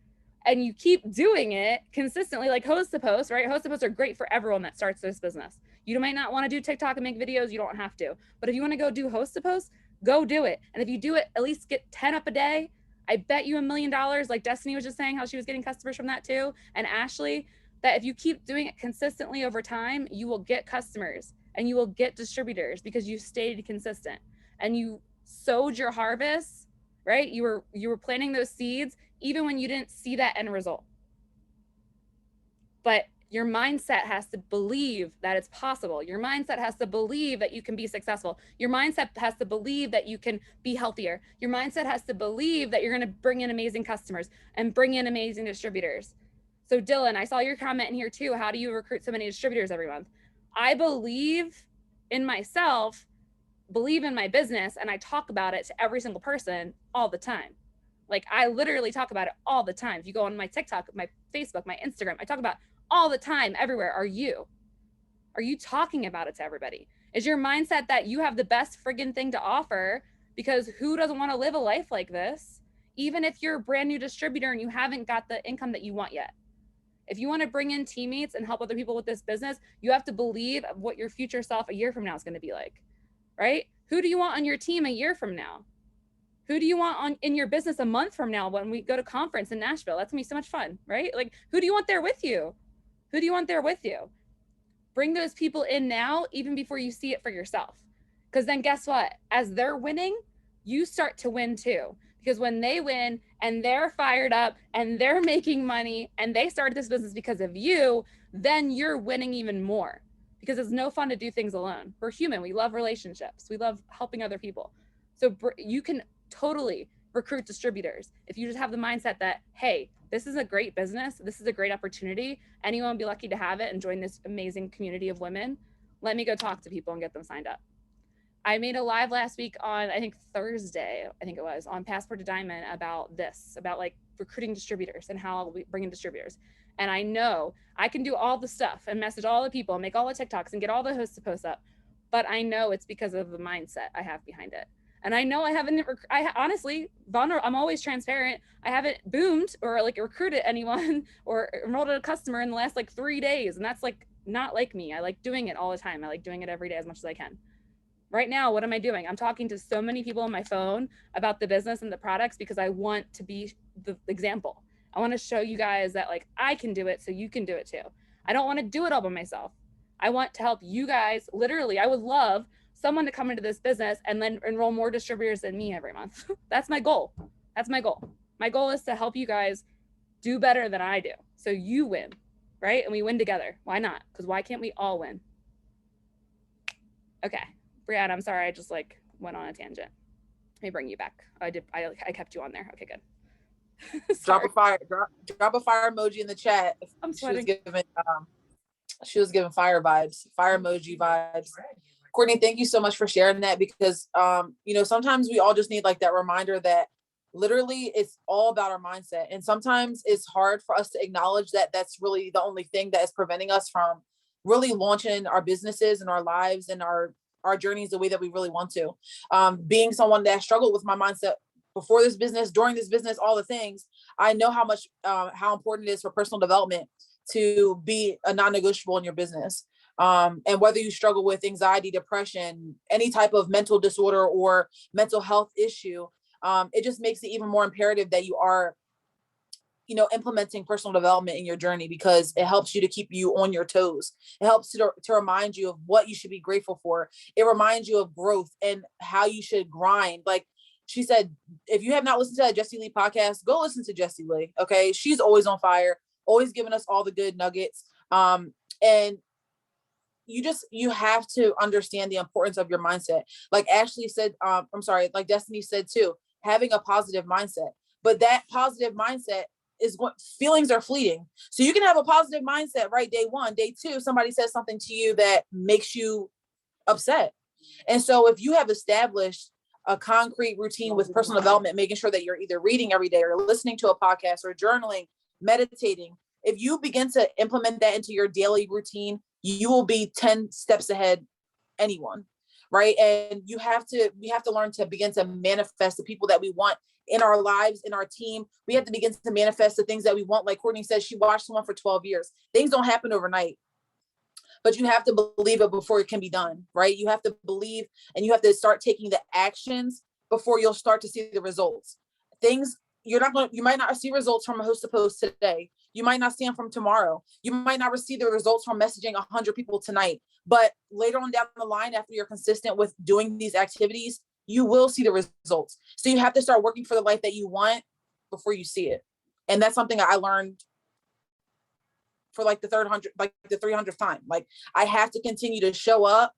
and you keep doing it consistently, like host a post, right? Host a posts are great for everyone that starts this business. You might not want to do TikTok and make videos, you don't have to. But if you want to go do host a post, go do it. And if you do it, at least get 10 up a day. I bet you $1 million, like Destiny was just saying how she was getting customers from that too. And Ashley, that if you keep doing it consistently over time, you will get customers and you will get distributors because you stayed consistent and you sowed your harvest, right? You were planting those seeds even when you didn't see that end result. But your mindset has to believe that it's possible. Your mindset has to believe that you can be successful. Your mindset has to believe that you can be healthier. Your mindset has to believe that you're going to bring in amazing customers and bring in amazing distributors. So Dylan, I saw your comment in here too. How do you recruit so many distributors every month? I believe in myself, believe in my business, and I talk about it to every single person all the time. Like, I literally talk about it all the time. If you go on my TikTok, my Facebook, my Instagram, I talk about all the time, everywhere. Are you talking about it to everybody? Is your mindset that you have the best friggin' thing to offer? Because who doesn't want to live a life like this? Even if you're a brand new distributor and you haven't got the income that you want yet. If you want to bring in teammates and help other people with this business, you have to believe what your future self a year from now is going to be like, right? Who do you want on your team a year from now? Who do you want in your business a month from now when we go to conference in Nashville? That's gonna be so much fun, right? Like, who do you want there with you? Who do you want there with you? Bring those people in now, even before you see it for yourself. Because then guess what? As they're winning, you start to win too. Because when they win and they're fired up and they're making money and they started this business because of you, then you're winning even more. Because it's no fun to do things alone. We're human. We love relationships. We love helping other people. So you can totally recruit distributors if you just have the mindset that, hey, this is a great business. This is a great opportunity. Anyone would be lucky to have it and join this amazing community of women. Let me go talk to people and get them signed up. I made a live last week on, I think Thursday, on Passport to Diamond about this, about like recruiting distributors and how we bring in distributors. And I know I can do all the stuff and message all the people, make all the TikToks and get all the hosts to post up. But I know it's because of the mindset I have behind it. And I know I honestly, I'm always transparent. I haven't boomed or like recruited anyone or enrolled a customer in the last like 3 days. And that's like not like me. I like doing it all the time. I like doing it every day as much as I can. Right now, what am I doing? I'm talking to so many people on my phone about the business and the products because I want to be the example. I want to show you guys that like I can do it so you can do it too. I don't want to do it all by myself. I want to help you guys. Literally, I would love someone to come into this business and then enroll more distributors than me every month. That's my goal. That's my goal. My goal is to help you guys do better than I do. So you win, right? And we win together. Why not? Because why can't we all win? Okay, Briana, I'm sorry. I just like went on a tangent. Let me bring you back. I kept you on there. Okay, good. Drop a fire emoji in the chat. I'm sweating. She was giving fire vibes, fire emoji vibes. Courtney, thank you so much for sharing that because, sometimes we all just need like that reminder that literally it's all about our mindset. And sometimes it's hard for us to acknowledge that that's really the only thing that is preventing us from really launching our businesses and our lives and our journeys the way that we really want to. Being someone that struggled with my mindset before this business, during this business, all the things, I know how important it is for personal development to be a non-negotiable in your business. And whether you struggle with anxiety, depression, any type of mental disorder or mental health issue, it just makes it even more imperative that you are, implementing personal development in your journey, because it helps you to keep you on your toes. It helps to remind you of what you should be grateful for. It reminds you of growth and how you should grind. Like she said, if you have not listened to that Jessie Lee podcast, go listen to Jessie Lee. Okay. She's always on fire, always giving us all the good nuggets. And you have to understand the importance of your mindset. Like Ashley said, like Destiny said too, having a positive mindset. But that positive mindset is what feelings are fleeting. So you can have a positive mindset, right? Day one, day two, somebody says something to you that makes you upset. And so if you have established a concrete routine with personal development, making sure that you're either reading every day or listening to a podcast or journaling, meditating, if you begin to implement that into your daily routine, you will be 10 steps ahead anyone, right? And we have to learn to begin to manifest the people that we want in our lives, in our team. We have to begin to manifest the things that we want. Like Courtney says, she watched someone for 12 years. Things don't happen overnight, but you have to believe it before it can be done, right? You have to believe, and you have to start taking the actions before you'll start to see the results. You might not see results from a host to post today. You might not see them from tomorrow. You might not receive the results from messaging 100 people tonight, but later on down the line, after you're consistent with doing these activities, you will see the results. So you have to start working for the life that you want before you see it. And that's something I learned for like the 300th time. Like I have to continue to show up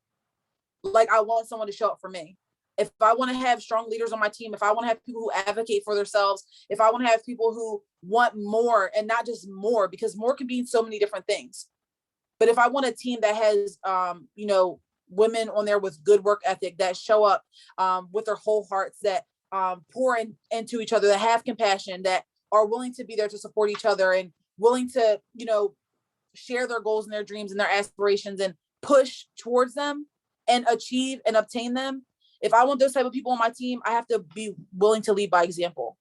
like I want someone to show up for me. If I want to have strong leaders on my team, if I want to have people who advocate for themselves, if I want to have people who want more and not just more, because more can mean so many different things. But if I want a team that has, women on there with good work ethic, that show up with their whole hearts, that pour into each other, that have compassion, that are willing to be there to support each other and willing to, share their goals and their dreams and their aspirations and push towards them and achieve and obtain them. If I want those type of people on my team, I have to be willing to lead by example.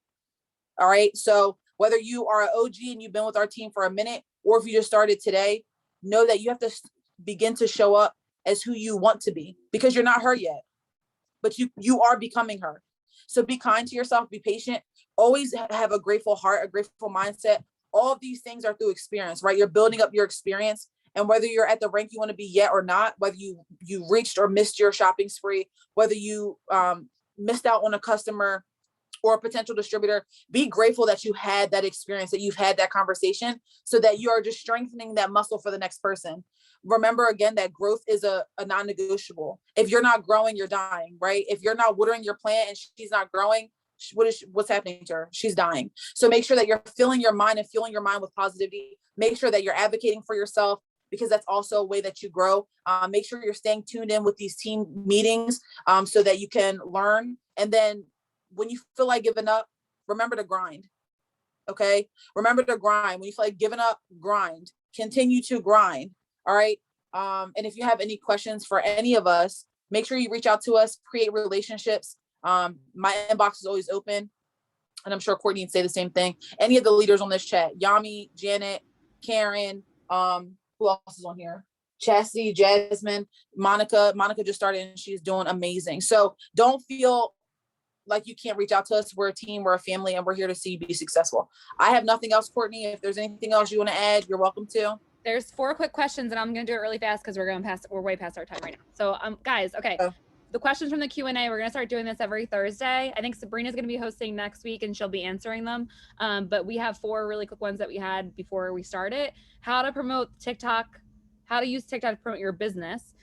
All right. So whether you are an OG and you've been with our team for a minute, or if you just started today, know that you have to begin to show up as who you want to be, because you're not her yet, but you are becoming her. So be kind to yourself, be patient, always have a grateful heart, a grateful mindset. All of these things are through experience, right? You're building up your experience. And whether you're at the rank you want to be yet or not, whether you reached or missed your shopping spree, whether you missed out on a customer or a potential distributor, be grateful that you had that experience, that you've had that conversation, so that you are just strengthening that muscle for the next person. Remember again, that growth is a non-negotiable. If you're not growing, you're dying, right? If you're not watering your plant and she's not growing, what's happening to her? She's dying. So make sure that you're filling your mind and fueling your mind with positivity. Make sure that you're advocating for yourself, because that's also a way that you grow. Make sure you're staying tuned in with these team meetings so that you can learn. And then when you feel like giving up, remember to grind. Okay. Remember to grind. When you feel like giving up, grind. Continue to grind. All right. And if you have any questions for any of us, make sure you reach out to us, create relationships. My inbox is always open. And I'm sure Courtney would say the same thing. Any of the leaders on this chat, Yami, Janet, Karen, who else is on here? Chastity, Jasmine, Monica. Monica just started and she's doing amazing. So don't feel like you can't reach out to us. We're a team, we're a family, and we're here to see you be successful. I have nothing else, Courtney. If there's anything else you want to add, you're welcome to. There's 4 quick questions, and I'm going to do it really fast because we're way past our time right now. So, guys, okay. The questions from the Q&A, we're going to start doing this every Thursday. I think Sabrina's going to be hosting next week and she'll be answering them. But we have 4 really quick ones that we had before we started. How to promote TikTok, how to use TikTok to promote your business.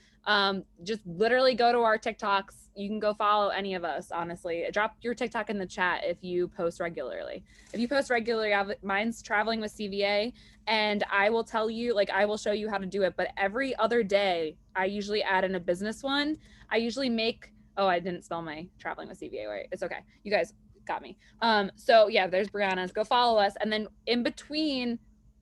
Just literally go to our TikToks. You can go follow any of us, honestly. Drop your TikTok in the chat if you post regularly. If you post regularly, mine's Traveling with CVA, and I will tell you, I will show you how to do it. But every other day, I usually add in a business one. I usually make, I didn't spell my Traveling with CVA right. It's okay. You guys got me. So yeah, there's Briana's. Go follow us. And then in between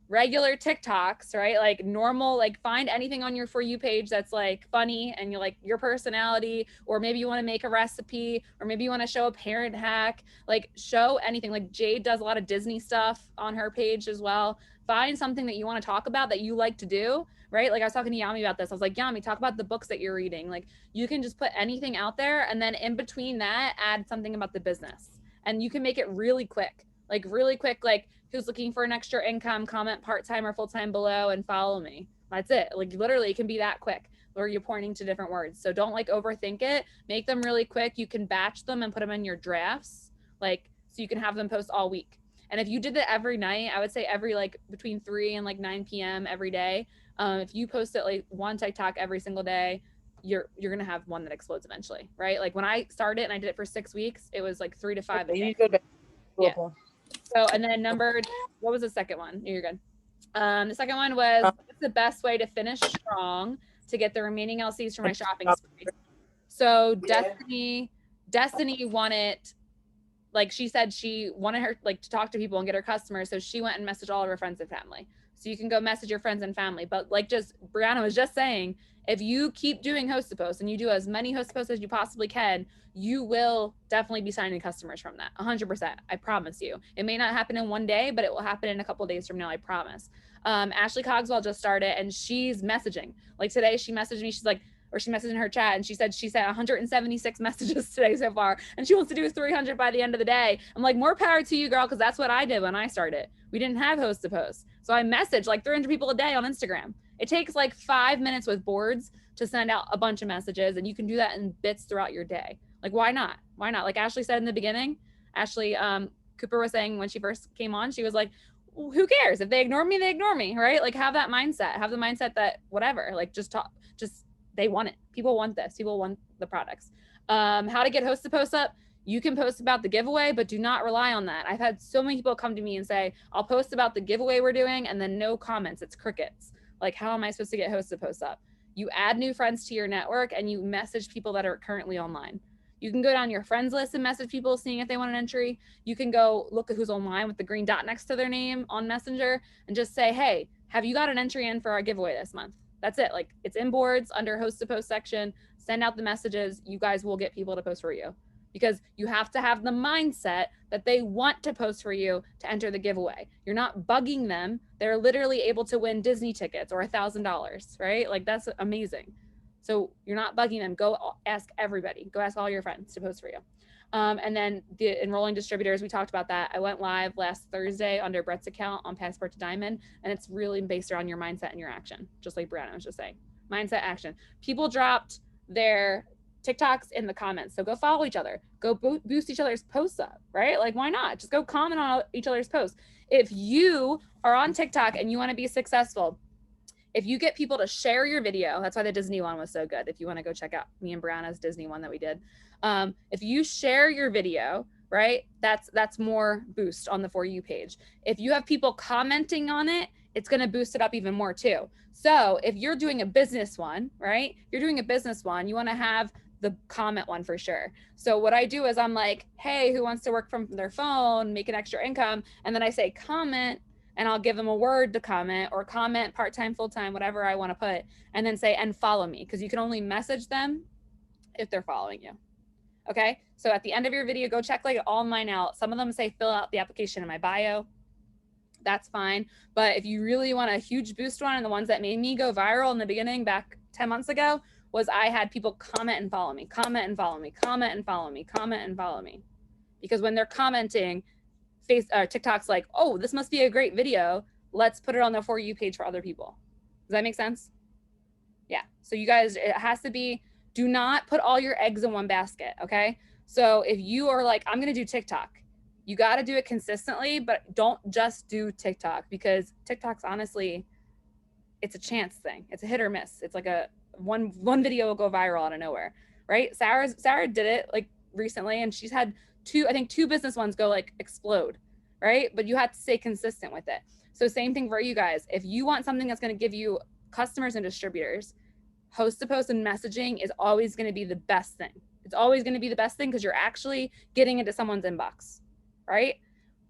regular TikToks, right? Like normal, like find anything on your For You page that's like funny and you're like your personality, or maybe you want to make a recipe, or maybe you want to show a parent hack, like show anything. Like Jade does a lot of Disney stuff on her page as well. Find something that you want to talk about that you like to do, right? Like I was talking to Yami about this. I was like, Yami, talk about the books that you're reading. Like you can just put anything out there, and then in between that, add something about the business. And you can make it really quick, like who's looking for an extra income, comment part-time or full-time below and follow me. That's it. Like literally it can be that quick where you're pointing to different words. So don't like overthink it. Make them really quick. You can batch them and put them in your drafts, like so you can have them post all week. And if you did that every night, I would say every like between 3 and like 9 p.m. every day. If you post it like one TikTok every single day, you're gonna have one that explodes eventually, right? Like when I started and I did it for 6 weeks, it was like 3 to 5 a day. Yeah. So, and then what was the second one? You're good. The second one was, what's the best way to finish strong to get the remaining LCs for my shopping spree? So Destiny wanted, like she said, she wanted her like to talk to people and get her customers. So she went and messaged all of her friends and family. So you can go message your friends and family. But like just Briana was just saying, if you keep doing host to post and you do as many host to posts as you possibly can, you will definitely be signing customers from that. 100%. I promise you. It may not happen in one day, but it will happen in a couple of days from now. I promise. Ashley Cogswell just started and she's messaging. Like today she messaged me. She's like, or she messaged in her chat and she said she sent 176 messages today so far. And she wants to do 300 by the end of the day. I'm like, more power to you, girl. Cause that's what I did when I started. We didn't have host to post. So I messaged like 300 people a day on Instagram. It takes like 5 minutes with boards to send out a bunch of messages, and you can do that in bits throughout your day. Like, why not? Why not? Like Ashley said in the beginning, Ashley Cooper was saying when she first came on, she was like, who cares? If they ignore me, they ignore me, right? Like have that mindset. Have the mindset that whatever, like just they want it. People want this. People want the products. How to get host to post up. You can post about the giveaway, but do not rely on that. I've had so many people come to me and say, I'll post about the giveaway we're doing and then no comments. It's crickets. Like, how am I supposed to get host to post up? You add new friends to your network and you message people that are currently online. You can go down your friends list and message people seeing if they want an entry. You can go look at who's online with the green dot next to their name on Messenger and just say, hey, have you got an entry in for our giveaway this month? That's it. Like it's in boards under host to post section. Send out the messages. You guys will get people to post for you because you have to have the mindset that they want to post for you to enter the giveaway. You're not bugging them. They're literally able to win Disney tickets or $1,000, right? Like that's amazing. So you're not bugging them. Go ask everybody. Go ask all your friends to post for you. And then the enrolling distributors, we talked about that. I went live last Thursday under Brett's account on Passport to Diamond, and it's really based around your mindset and your action, just like Briana was just saying. Mindset, action. People dropped their TikToks in the comments, so go follow each other. Go boost each other's posts up, right? Like, why not? Just go comment on each other's posts. If you are on TikTok and you want to be successful, if you get people to share your video, that's why the Disney one was so good. If you want to go check out me and Briana's Disney one that we did. If you share your video, right, that's more boost on the For You page. If you have people commenting on it, it's going to boost it up even more too. So if you're doing a business one, right, you're doing a business one, you want to have the comment one for sure. So what I do is I'm like, hey, who wants to work from their phone, make an extra income? And then I say comment, and I'll give them a word to comment, or comment part-time, full-time, whatever I want to put, and then say, and follow me, because you can only message them if they're following you. Okay. So at the end of your video, go check like all mine out. Some of them say fill out the application in my bio. That's fine. But if you really want a huge boost one, and the ones that made me go viral in the beginning back 10 months ago, was I had people comment and follow me, comment and follow me, comment and follow me, comment and follow me. Because when they're commenting, TikTok's like, oh, this must be a great video. Let's put it on the For You page for other people. Does that make sense? Yeah. So you guys, it has to be, do not put all your eggs in one basket. Okay. So if you are like, I'm going to do TikTok, you got to do it consistently, but don't just do TikTok, because TikTok's honestly, it's a chance thing. It's a hit or miss. It's like a one video will go viral out of nowhere, right? Sarah did it like recently, and she's had two business ones go like explode, right? But you have to stay consistent with it. So same thing for you guys. If you want something that's going to give you customers and distributors, host to post and messaging is always going to be the best thing. It's always going to be the best thing because you're actually getting into someone's inbox, right?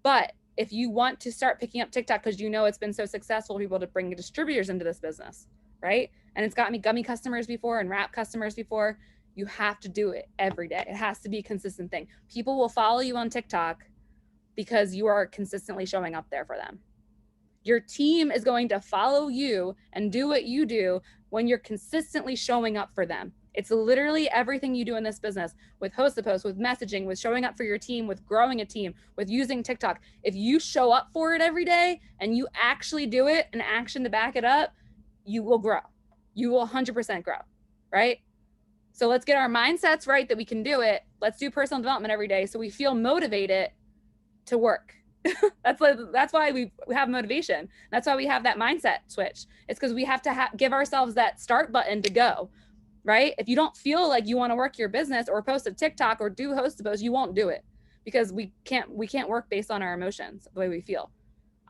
But if you want to start picking up TikTok because you know it's been so successful for people to bring distributors into this business, right? And it's got me gummy customers before and wrap customers before. You have to do it every day. It has to be a consistent thing. People will follow you on TikTok because you are consistently showing up there for them. Your team is going to follow you and do what you do when you're consistently showing up for them. It's literally everything you do in this business, with host to post, with messaging, with showing up for your team, with growing a team, with using TikTok. If you show up for it every day and you actually do it and action to back it up, you will grow. You will 100% grow, right? So let's get our mindsets right that we can do it. Let's do personal development every day so we feel motivated to work. That's why we have motivation. That's why we have that mindset switch. It's because we have to give ourselves that start button to go, right? If you don't feel like you want to work your business or post a TikTok or do host to post, you won't do it, because we can't work based on our emotions, the way we feel.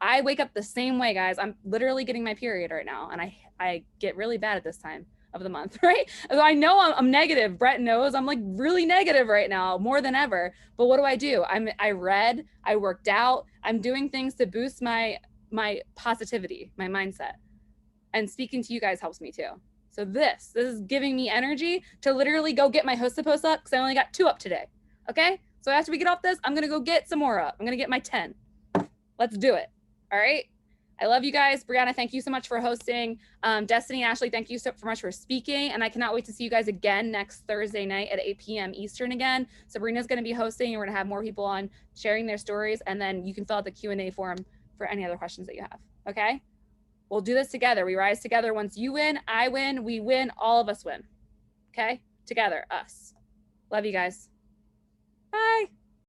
I wake up the same way, guys. I'm literally getting my period right now, and I get really bad at this time of the month, right? I know I'm negative. Brett knows I'm like really negative right now, more than ever. But what do? I read, I worked out, I'm doing things to boost my positivity, my mindset. And speaking to you guys helps me too. So this is giving me energy to literally go get my host to post up, because I only got 2 up today. Okay? So after we get off this, I'm gonna go get some more up. I'm gonna get my 10. Let's do it. All right. I love you guys. Briana, thank you so much for hosting. Destiny, Ashley, thank you so much for speaking. And I cannot wait to see you guys again next Thursday night at 8 p.m. Eastern again. Sabrina's going to be hosting, and we're going to have more people on sharing their stories. And then you can fill out the Q&A form for any other questions that you have. Okay? We'll do this together. We rise together. Once you win, I win, we win, all of us win. Okay? Together, us. Love you guys. Bye.